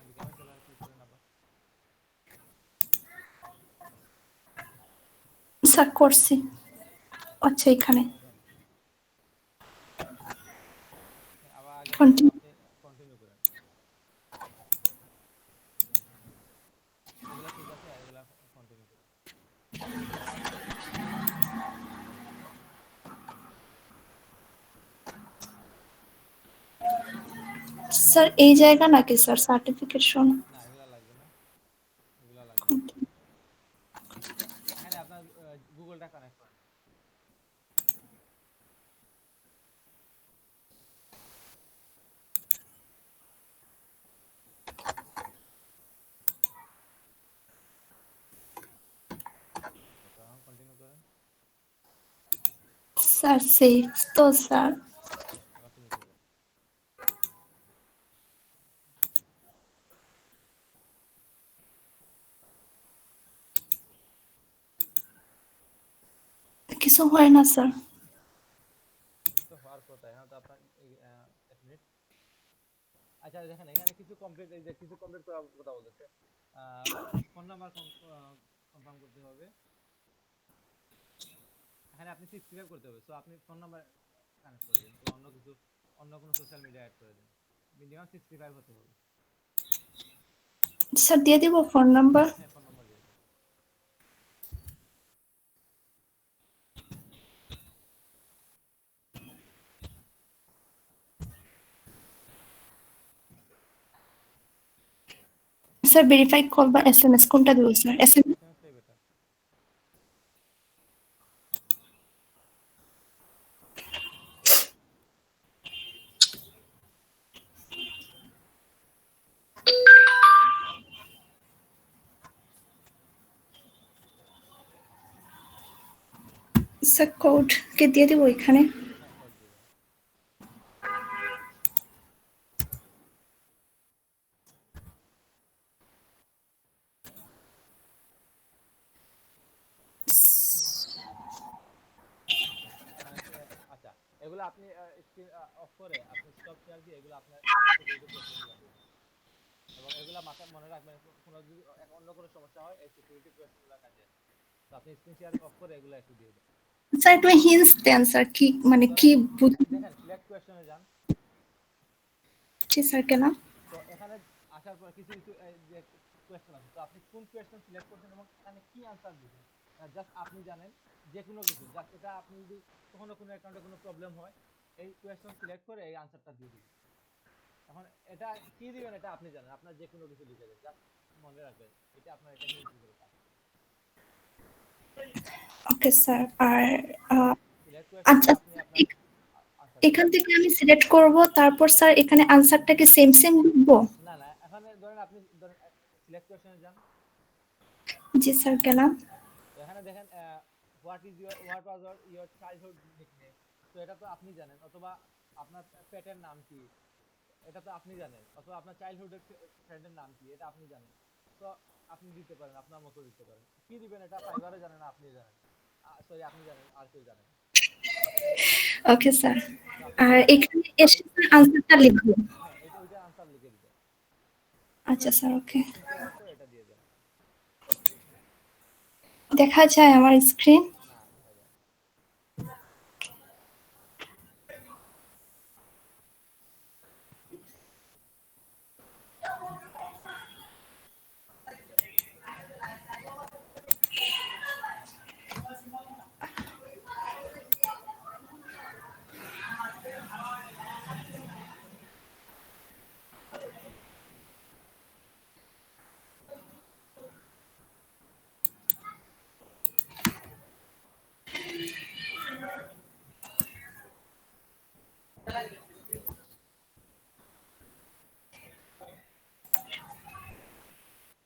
বিকামে সেলারে ক্লিক করেন আবার। স্যার করছি। আচ্ছা এখানে আবার আগে থেকে কন্টিনিউ। আপনি কন্টিনিউ করেন। এগুলা ঠিক আছে, এগুলা কন্টিনিউ করেন। স্যার এই জায়গা নাকি স্যার সার্টিফিকেশন? না এগুলা লাগবে না, এগুলা লাগবে না। এখানে আপনার গুগলটা কানেক্ট করেন। এখন কন্টিনিউ করেন। স্যার সেফ তো স্যার। আবার তুমি করবেন। কিছু হয় না স্যার। তো হওয়ার কথা, এখন তো আপনার এক মিনিট। আচ্ছা দেখেন এখানে কিছু কমপ্লিট, এই যে কিছু কমপ্লিট করার কথা বলতেছে। ফোন নাম্বার কনফার্ম করতে হবে। এখানে আপনি 65 করতে হবে, সো আপনি ফোন নাম্বার কানেক্ট করে দিন, অন্য কিছু, অন্য কোনো সোশ্যাল মিডিয়া অ্যাড করে দিন। মিনিমাম 65 হতে হবে। স্যার দিয়ে দিব ফোন নাম্বার। হ্যাঁ ফোন নাম্বার দিয়ে দিন। স্যার ভেরিফাই কল বা এসএমএস কোনটা দিব স্যার? এসএমএস। এসএমএসটাই বেটার। স্যার কোড কে দিয়ে দিব এখানে? হ্যাঁ কোড দিয়ে দিন। আচ্ছা এগুলো আপনি স্ক্রিন অফ করে আপনি স্টপ শেয়ার দিয়ে এগুলো আপনার সিকিউরিটি কোয়েশ্চেনগুলো দিয়ে দিন। এবং এগুলা মাথায় মনে রাখবেন, কোনো যদি অন্য কোনো সমস্যা হয় এই সিকিউরিটি কোয়েশ্চেনগুলো কাজে আসে। তো আপনি স্ক্রিন শেয়ার অফ করে এগুলো একটু দিয়ে দিন। স্যার একটু হিন্টস দেন স্যার, কি মানে কি ধরেন দেখেন সিলেক্ট কোয়েশ্চনে যান। বুঝছি স্যার কেন? তো এখানে আসার পর কিছু কিছু যে কোয়েশ্চেন আছে, তো আপনি কোন কোয়েশ্চেন সিলেক্ট করছেন এবং এখানে কি আনসার দিবেন জাস্ট আপনি জানেন। যে কোনো কিছু জাস্ট এটা আপনি যদি কখনো কোনো অ্যাকাউন্টে কোনো প্রবলেম হয় এই কোয়েশ্চেন সিলেক্ট করে এই আনসারটা দিয়ে দিবেন। এখন এটা কি দিবেন এটা আপনি জানেন, আপনার যে কোনো কিছু লিখে দেন, জাস্ট মনে রাখবেন এটা আপনার এটা হিন্ট দিবে কাজ। Okay sir. আর সিলেক্ট কোয়েশ্চনে আচ্ছা আপনি আপনার আনসার এখান দিবেন। থেকে আমি সিলেক্ট করব, তারপর স্যার এখানে আনসারটা কি সেম সেম লিখবো? না না এখানে ধরেন আপনি ধরেন সিলেক্ট কোয়েশ্চনে যান। জি স্যার গেলাম। তো এখানে দেখেন what was your childhood nickname, তো এটা তো আপনি জানেন, অথবা আপনার পেটের নাম কি এটা তো আপনি জানেন, অথবা আপনার চাইল্ডহুডের ফ্রেন্ডের নাম কি এটা আপনি জানেন। তো আপনি দিতে পারেন, আপনার মতো দিতে পারেন। কি দিবেন এটা ফাইবারে জানেন, আপনি জানেন, সরি আপনি জানেন, আর কেউ জানেন। Okay sir. তো আপনি আর এটা এখানে এসে আনসারটা লিখবো? হ্যাঁ এটা ওইটা আনসার লিখে দিবেন। আচ্ছা sir okay. Screen share of করে এটা দিয়ে দেন। দেখা যায় আমার স্ক্রিন? না দেখা যায় না।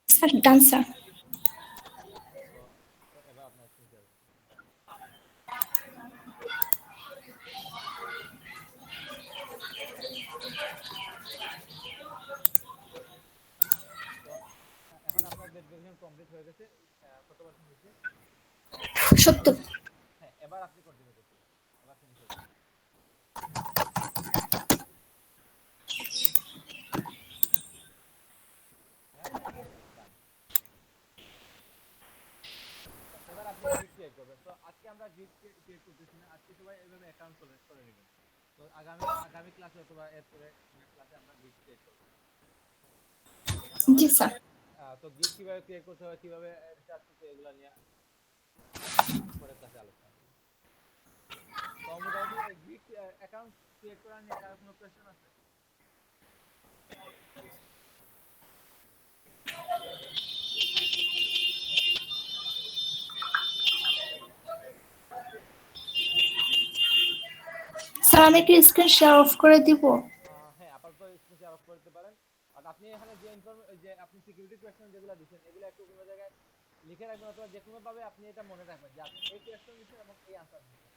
Sir done sir. হয়েছে, কত পার্সেন্ট হয়েছে? 70। হ্যাঁ, এবার আপনি কন্টিনিউ করতে পারেন, এবার ফিনিশ হয়ে যাবে। হ্যাঁ, done। এবার আপনি গ্রিড ক্রিয়েট করবেন। তো আজকে আমরা গ্রিড ক্রিয়েট করতেছি না, আজকে সবাই এভাবে অ্যাকাউন্ট করে নেবেন। তো আগামী ক্লাসে অথবা এরপরে ক্লাসে আমরা গ্রিড ক্রিয়েট করব। জি আমাদের স্যার। তো গ্রিড কিভাবে ক্রিয়েট করতে হয়, কিভাবে রিসার্চ করতে হয়, এগুলো নিয়ে পরের ক্লাসে আলোচনা করব। তো মোটামুটি গ্রিড অ্যাকাউন্ট ক্রিয়েট করা নিয়ে কারো কোনো কোয়েশ্চেন আছে? স্যার আমি কি স্ক্রিন শেয়ার অফ করে দিব? হ্যাঁ, আপাতত স্ক্রিন শেয়ার অফ করতে পারেন। আর আপনি এখানে যে আপনি সিকিউরিটি কোয়েশ্চেন যেগুলো দিবেন, এগুলো একটু কোনো জায়গায় লিখে রাখবেন, অথবা যে কোনো ভাবে আপনি এটা মনে রাখবেন যে আপনি এই কোয়েশ্চেন দিবেন এবং এই আনসার দিবেন।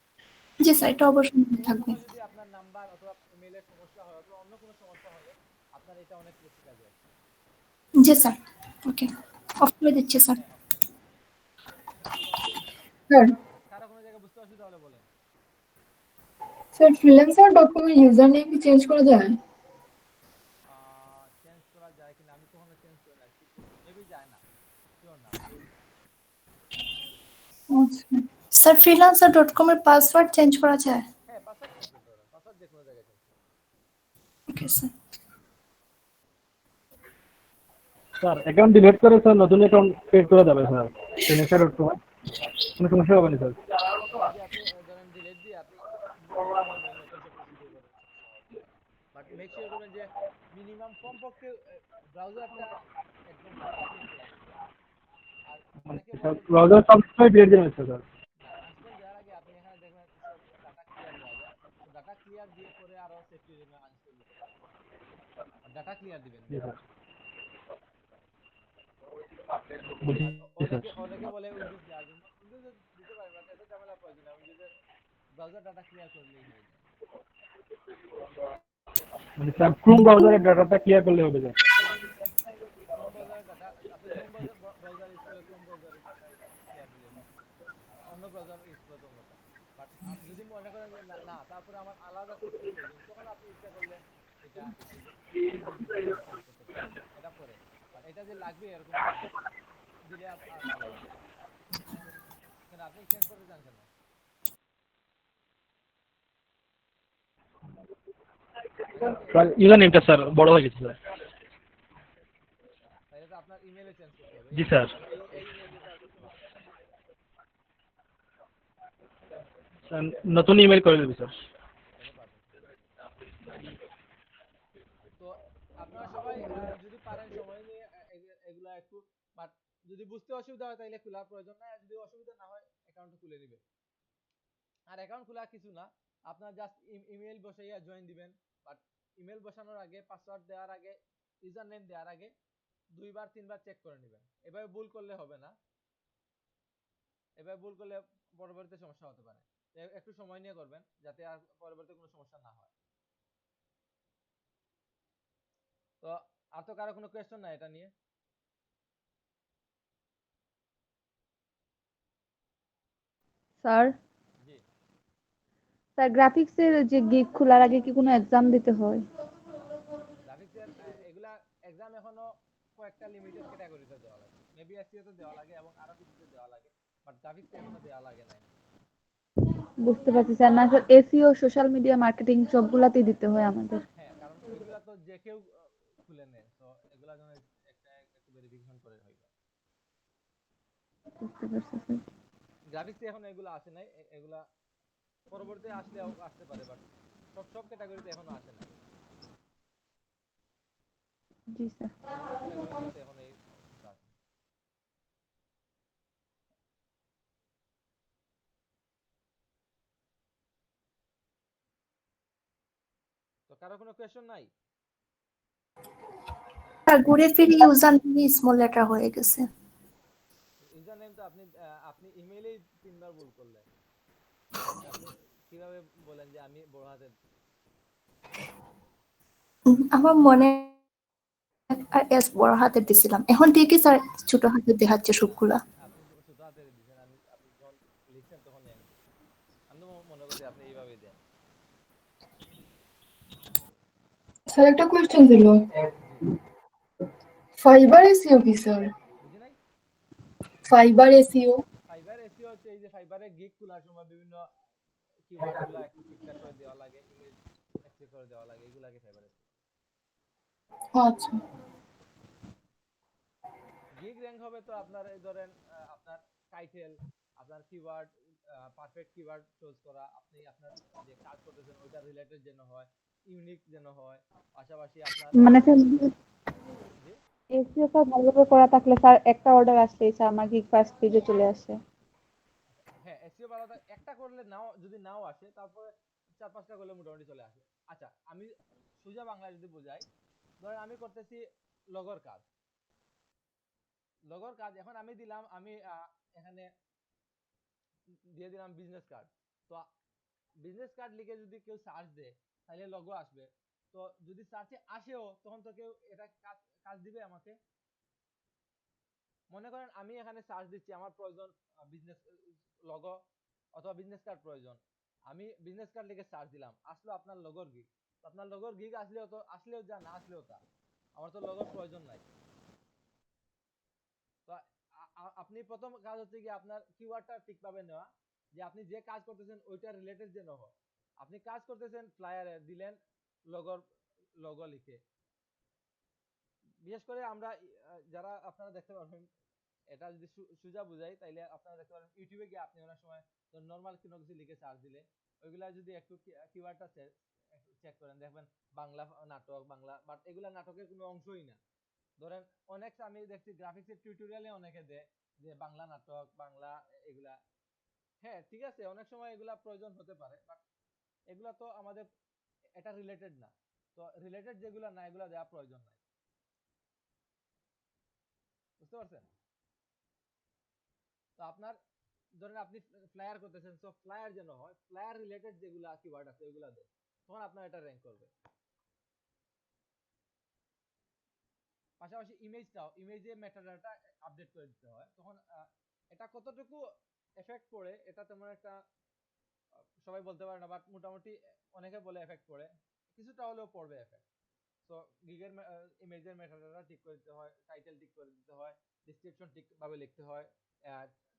জি স্যার, এটা অবশ্যই মনে কোনো থাকবে। সময় যদি আপনার নাম্বার অথবা ইমেইলের সমস্যা হয় অথবা অন্য কোনো সমস্যা হলে আপনার এটা অনেক বেশি কাজে আসবে। জি স্যার। ওকে, অফ করে দিচ্ছি স্যার। হ্যাঁ, অফ করে দিন। স্যার কারো কোনো জায়গায় বুঝতে অসুবিধা হলে বলেন। স্যার freelancer.com এর ইউজার নেম কি চেঞ্জ করা যায়? চেঞ্জ করা যায় কিনা আমি কখনো চেঞ্জ করি না, মেবি যায় না, শিওর না। আচ্ছা স্যার freelancer.com এর পাসওয়ার্ড চেঞ্জ করা যায়? হ্যাঁ, পাসওয়ার্ড চেঞ্জ করতে পারেন, পাসওয়ার্ড যে কোনো জায়গায় চেঞ্জ করতে পারেন। Okay sir. Sir account delete করে স্যার নতুন অ্যাকাউন্ট ক্রিয়েট করা যাবে স্যার freelancer.com কোনো সমস্যা হবে না স্যার? হ্যাঁ, যে আপনি ধরেন ডিলিট দিয়ে আপনি নতুন ইমেল নতুন সবকিছু শুরু করেন, সমস্যা হতে পারে। বাট মেক শিওর করবেন যে মিনিমাম কমপক্ষে ব্রাউজারটা একদম ক্লিন করে নেবেন। আর অনেকে বলে যে ব্রাউজার সবসময় ডিলিট দিবেন স্যার। না, আনস্টল দেওয়ার আগে আপনি এখানে দেখবেন সব ডাটা ক্লিয়ার দেওয়া যায়। তো ডাটা ক্লিয়ার দিয়ে পরে আরো সেফটির জন্য আনস্টল দিতে পারেন। আর ডাটা ক্লিয়ার দিবেন জি মেইন। স্যার। বুঝছি আর স্যার। অনেকে বলে উইন্ডোজ দেওয়ার জন্য, উইন্ডোজ দিতে পারেন, বাট এত ঝামেলা প্রয়োজন না, উইন্ডোজের ব্রাউজার ডাটা ক্লিয়ার করলেই হয়ে যায়। মানে স্যার ক্রোম ব্রাউজারের ডাটাটা ক্লিয়ার করলে হবে স্যার। ক্রোম ব্রাউজারের ডাটা আপনি ক্রোম ব্রাউজার ইউজ করে ক্রোম ব্রাউজারের ডাটা ক্লিয়ার দিলে হবে। আর অন্য ব্রাউজার ইউজ করলে তো অন্যটা। বাট আপনি যদি মনে করেন যে না তারপরে আমার আলাদা সেফটির প্রয়োজন, তখন আপনি ইচ্ছা করলে এটা উইন্ডোজ দিয়ে চেঞ্জ করতে পারেন, এটা পরে। বাট এটা যে লাগবে এরকম কিছু না, দিলে আর ভালো হবে। কেন আপনি চেঞ্জ করতে চান কেন? স্যার ইউজার নেমটা স্যার বড় হয়ে গেছে স্যার। তাহলে তো আপনার ইমেলে চেঞ্জ করতে হবে। জি স্যার। এই ইমেল দিয়ে তো আর করতে পারবেন না। স্যার নতুন ইমেল করে দেবে স্যার। তাহলে পারবেন। তো আপনারা সবাই যদি পারেন সময় নিয়ে এগুলা একটু, বাট যদি বুঝতে অসুবিধা হয় তাহলে খোলার প্রয়োজন নাই, আর যদি অসুবিধা না হয় অ্যাকাউন্ট খুলে নেবেন। আর অ্যাকাউন্ট খোলা কিছু না, আপনার জাস্ট ইমেল বসাইয়া জয়েন দিবেন। বাট ইমেল বসানোর আগে, পাসওয়ার্ড দেওয়ার আগে, ইউজার নেম দেওয়ার আগে 2 বার 3 বার চেক করে নেবেন। এভাবে ভুল করলে হবে না, এভাবে ভুল করলে পরবর্তীতে সমস্যা হতে পারে। একটু সময় নিয়ে করবেন যাতে আর পরবর্তীতে কোনো সমস্যা না হয়। তো আর তো কারো কোনো কোয়েশ্চেন নাই এটা নিয়ে? স্যার জি, স্যার গ্রাফিক্সের যে গিগ খোলার আগে কি কোনো এক্সাম দিতে হয়? গ্রাফিক্সের এগুলা এক্সাম এখনো কয়েকটা লিমিটেড ক্যাটাগরিতে দেওয়া লাগে, মেবি এসইও তে দেওয়া লাগে এবং আরো কিছুতে দেওয়া লাগে, বাট গ্রাফিক্স এখনো দেওয়া লাগে নাই। বুঝতে পারছি স্যার, না sir SEO, social media marketing সবগুলাতেই দিতে হয় আমাদের। হ্যাঁ, কারণ ওইগুলা তো যে কেউ খুলে নেয়, তো এগুলা যেন একটা একটু ভেরিফিকেশন করে হইবে। বুঝতে পারছি স্যার। গ্রাফিক্স এখনো এগুলা আসে নাই, এগুলা পরবর্তীতে আসলেও আসতে পারে, বাট সব ক্যাটাগরিতে এখনো আসে নাই। জি স্যার। অন্যান্য ক্যাটাগরিগুলোতে এখন এই অবস্থা আছে। তো কারো কোনো কোয়েশ্চন নাই? স্যার ঘুরে ফিরে ইউজার নেম স্মল লেটার হয়ে গেছে। ইউজার নেম তো আপনি ইমেইলেই 3 বার ভুল করলেন, আপনি কিভাবে বলেন যে আমি বড় হাতের? আমার মনে আর এস বড় হাতের দিছিলাম, এখন ঠিকই স্যার ছোট হাতের দেখাচ্ছে সবগুলা। আপনি ছোট হাতে দিচ্ছেন, আপনি যখন লিখছেন তখন লেন। আমি তো মনে করছি আপনি এইভাবেই দেন। স্যার একটা কোয়েশ্চেন ছিল, জি ফাইবার এসইও কি স্যার? বুঝি নাই। Fibre SEO? ফাইবার এসইও হচ্ছে এই যে ফাইবারে গিগ খোলার সময় বিভিন্ন কিওয়ার্ড গুলা ঠিকঠাক করে দেওয়া লাগে, ইমেজ এক্সট্রাক্ট করে দেওয়া লাগে, এগুলাকে ফাইবার এসইও। আচ্ছা। গিগ র্যাঙ্ক হবে তো আপনার এই ধরেন আপনার টাইটেল, আপনার কিওয়ার্ড, পারফেক্ট কিওয়ার্ড চুজ করা, আপনি আপনার যে কাজ করতেছেন ওইটা রিলেটেড যেন হয়, ইউনিক যেন হয়, পাশাপাশি আপনার মানে জি এসিও স্যার ভালোভাবে করা থাকলে স্যার একটা অর্ডার আসলেই স্যার আমার গিগ ফার্স্ট পেজে চলে আসে। হ্যাঁ এসইও ভালো একটা করলে নাও, যদি নাও আসে তারপরে 4-5টা করলে মোটামুটি চলে আসে। আচ্ছা আমি সোজা বাংলা যদি বোঝাই, ধরেন আমি করতেছি লগর কাজ, লগর কাজ এখন আমি দিলাম, আমি এখানে দিয়ে দিলাম বিজনেস কার্ড। তো বিজনেস কার্ড লিখে যদি কেউ সার্চ দেয় তাহলে লগো আসবে। তো যদি সার্চে আসেও তখন তো কেউ এটা কাজ কাজ দিবে আমাকে। মনে করেন আমি এখানে সার্চ দিচ্ছি, আমার প্রয়োজন বিজনেস লগো অথবা বিজনেস কার্ড প্রয়োজন, আমি বিজনেস কার্ড লিখে সার্চ দিলাম, আসলো আপনার লগোর গিগ। আপনার লগোর গিগ আসলেও যা, না আসলেও তা, আমার তো লগোর প্রয়োজন নাই। তো আপনি প্রথম কাজ হচ্ছে কি আপনার কিওয়ার্ডটা ঠিকভাবে নেওয়া, যে আপনি যে কাজ করতেছেন ওইটা রিলেটেড যেন হয়। আপনি কাজ করতেছেন ফ্লায়ারে দিলেন লগোর লগো লিখে। বিশেষ করে আমরা যারা আপনারা দেখতে পারবেন, এটা যদি সুজা বুঝাই তাইলে আপনারা দেখতে পারেন ইউটিউবে গিয়ে আপনি অনেক সময় নর্মাল কোনো কিছু লিখে সার্চ দিলে ওইগুলা যদি একটু কিওয়ার্ডটা চেক করেন দেখবেন বাংলা নাটক, বাংলা, বাট এগুলা নাটকের কোনো অংশই না। ধরেন অনেক আমি দেখছি গ্রাফিক্সের টিউটোরিয়ালে অনেকে দেয় যে বাংলা নাটক, বাংলা এগুলা। হ্যাঁ ঠিক আছে, অনেক সময় এগুলা প্রয়োজন হতে পারে, বাট এগুলা তো আমাদের এটা রিলেটেড না। তো রিলেটেড যেগুলা না এগুলা দেওয়া প্রয়োজন নাই। বুঝতে পারছেন? তো আপনার ধরেন আপনি ফ্লায়ার করতেছেন, সো ফ্লায়ার যেন হয়, ফ্লায়ার রিলেটেড যেগুলা কিওয়ার্ড আছে ওইগুলা দেন, তখন আপনার এটা র‍্যাঙ্ক করবে। পাশাপাশি ইমেজে মেটাডাটা আপডেট করে দিতে হয়। তখন এটা কতটুকু এফেক্ট পড়ে এটা তেমন একটা সবাই বলতে পারে না, বাট মোটামুটি অনেকে বলে এফেক্ট পড়ে, কিছুটা হলেও পড়বে এফেক্ট। সো গিগের ইমেজের মেটাডাটা ঠিক করে দিতে হয়, টাইটেল ঠিক করে দিতে হয়, ডেসক্রিপশন ঠিকভাবে লিখতে হয়,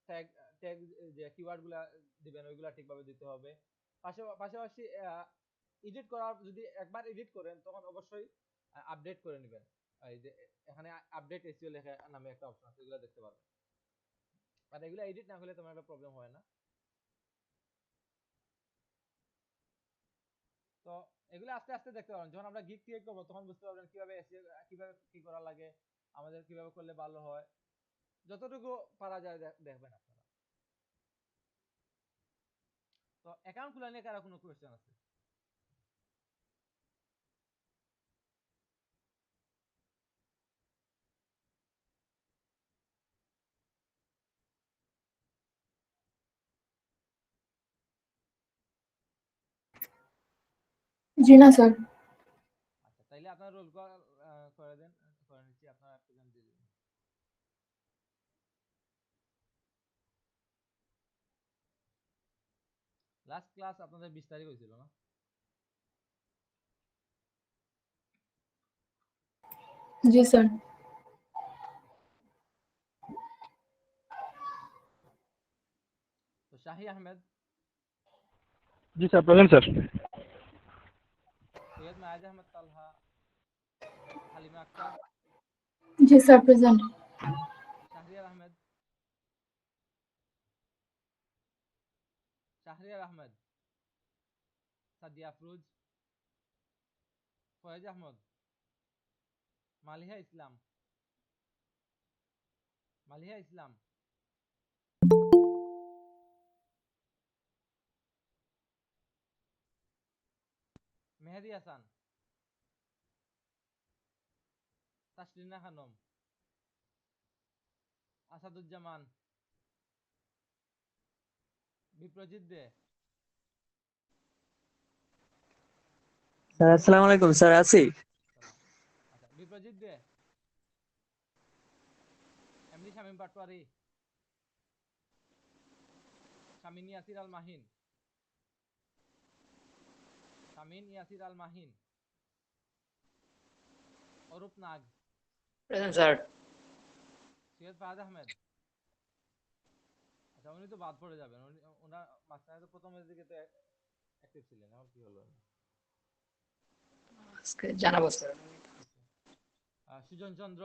ট্যাগ ট্যাগ যে কিওয়ার্ডগুলা দিবেন ওইগুলা ঠিকভাবে দিতে হবে। পাশাপাশি এডিট করার, যদি একবার এডিট করেন তখন অবশ্যই আপডেট করে নেবেন। এই যে এখানে আপডেট এসইও লেখা নামে একটা অপশন আছে, এগুলো দেখতে পারবেন। আর এগুলো এডিট না হলে তোমার একটা প্রবলেম হয় না। তো এগুলো আস্তে আস্তে দেখতে পারবেন, যখন আমরা গিগ ক্রিয়েট করবো তখন বুঝতে পারবেন কিভাবে এসইও, কিভাবে কি করা লাগে, আমাদের কিভাবে করলে ভালো হয়, যতটুকু পারা যায় দেখবেন আপনারা। তো অ্যাকাউন্ট খোলা নিয়ে কারো কোনো কোয়েশ্চেন আছে? জি না স্যার। আচ্ছা তাইলে আপনার রোল করে দেন, করে নিচ্ছি, আপনার অ্যাপ্লিকেশন দিয়ে দিন। লাস্ট ক্লাস আপনাদের 20 তারিখ হয়েছিল না? জি স্যার। তো শাহি আহমেদ, জি sir, present sir. Syed Mayaz Ahmed Talha, Halima Akter, জি sir present. Shahriar Ahmed, Shahriar Ahmed, Sadia Afroz, Foyez Ahmad, Maliha Islam, Maliha Islam, Mehedi Hasan, Taslina Khanam, Asaduzzaman, Biprajit Dey, sir আসসালামু আলাইকুম স্যার, আছি। সালাম। আচ্ছা বিপ্রজিৎ দে, শামীম পাটোয়ারি, শামিন ইয়াসির আল মাহিন, শামিন ইয়াসির আল মাহিন, অরূপ নাগ, প্রেজেন্ট স্যার। সৈয়দ ফাহাদ আহমেদ। আচ্ছা উনি তো বাদ পড়ে যাবেন, ওনার মাঝখানে তো প্রথমের দিকে তো অ্যাক্টিভ ছিলেন, এখন কি হলো? আজকে জানাবো sir. Sujan Chandra,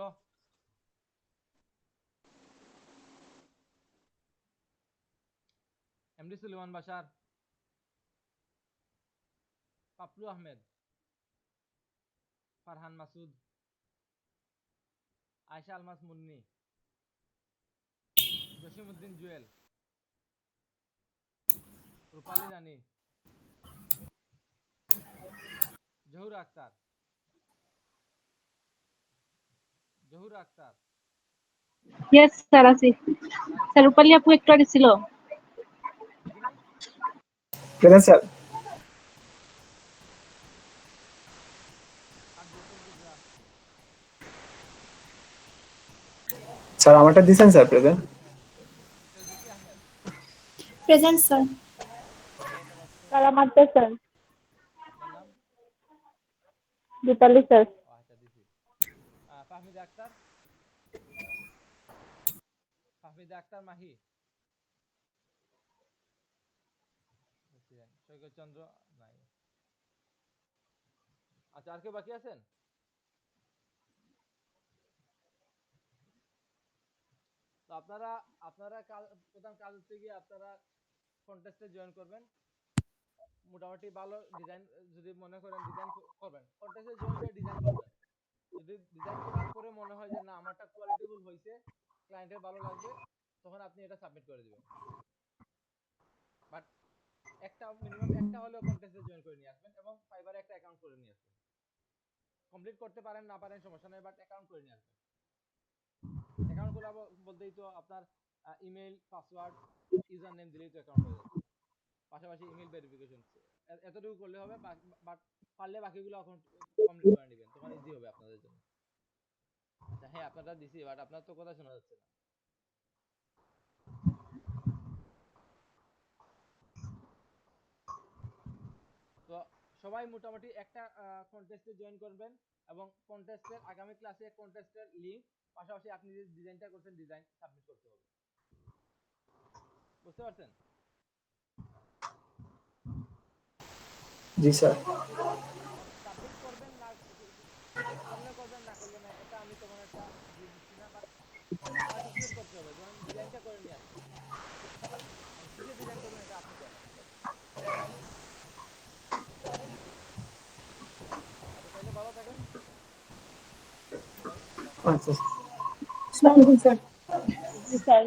MD Suleman Bashar, Paplu Ahmed, Farhan Masud, Ayesha Almas Munni, Jasimuddin Jewel, Rupali Rani, Jahur Akter, Jahur Akter, yes sir আছি স্যার। রূপালী আপু একটু আগে ছিল। কি নাম? Present sir. আর জসিম গুজরা, স্যার আমারটা দিছেন sir present. Ferdousi Ahmed, present sir. Sir আমারটা স্যার। আপনার নাম? রূপালী স্যার। ও আচ্ছা দিছি। ফাহমিদা আক্তার, ফাহমিদা আক্তার মাহি, সৈকত চন্দ্র নাই। আচ্ছা আর কেউ বাকি আছেন? তো আপনারা আপনারা প্রধান কাজ হচ্ছে গিয়ে আপনারা কন্টেস্টে জয়েন করবেন, মোটামুটি ভালো ডিজাইন যদি মনে করেন ডিজাইন করবেন, কন্টেস্টে জয়েন করে ডিজাইন করবেন। যদি ডিজাইন করার পরে মনে হয় যে না আমারটা কোয়ালিটিফুল হয়েছে, ক্লায়েন্টের ভালো লাগবে, তখন আপনি এটা সাবমিট করে দিবেন। বাট একটা মিনিমাম একটা হলেও কন্টেস্টে জয়েন করে নিয়ে আসবেন এবং ফাইবারে একটা অ্যাকাউন্ট করে নিয়ে আসবেন। কমপ্লিট করতে পারেন না পারেন সমস্যা নেই, বাট অ্যাকাউন্ট করে নিয়ে আসবেন। অ্যাকাউন্ট খোলা বলতেই তো আপনার ইমেল, পাসওয়ার্ড, ইউজার নেম দিলেই তো অ্যাকাউন্ট হয়ে যাচ্ছে। পাশাপাশি ইমেল ভেরিফিকেশন এতটুকু করলে হবে, বাট পারলে বাকিগুলো এখন কমপ্লিট করে নেবেন, তখন ইজি হবে আপনাদের জন্য। আচ্ছা হ্যাঁ আপনারা দিছি, বাট আপনার তো কথা শোনা যাচ্ছে না। তো সবাই মোটামুটি একটা কন্টেস্টে জয়েন করবেন এবং কন্টেস্টের আগামী ক্লাসে কন্টেস্টের লিংক, পাশাপাশি আপনি যে ডিজাইনটা করছেন ডিজাইন সাবমিট করতে হবে। বুঝতে পারছেন? জি স্যার। এখন সাবমিট করবেন না করলে করবেন, না করলে না, এটা আমি তেমন একটা দিয়ে দিচ্ছি না, বাট পার্টিসিপেট করতে হবে। যেমন ডিজাইনটা করে নিয়ে আসবেন, কিসে ডিজাইন করবেন এটা আপনি করেন। আচ্ছা তাহলে ভালো থাকেন সবাই, আল্লাহ হাফেজ। আচ্ছা আসসালামু আলাইকুম স্যার। জি স্যার।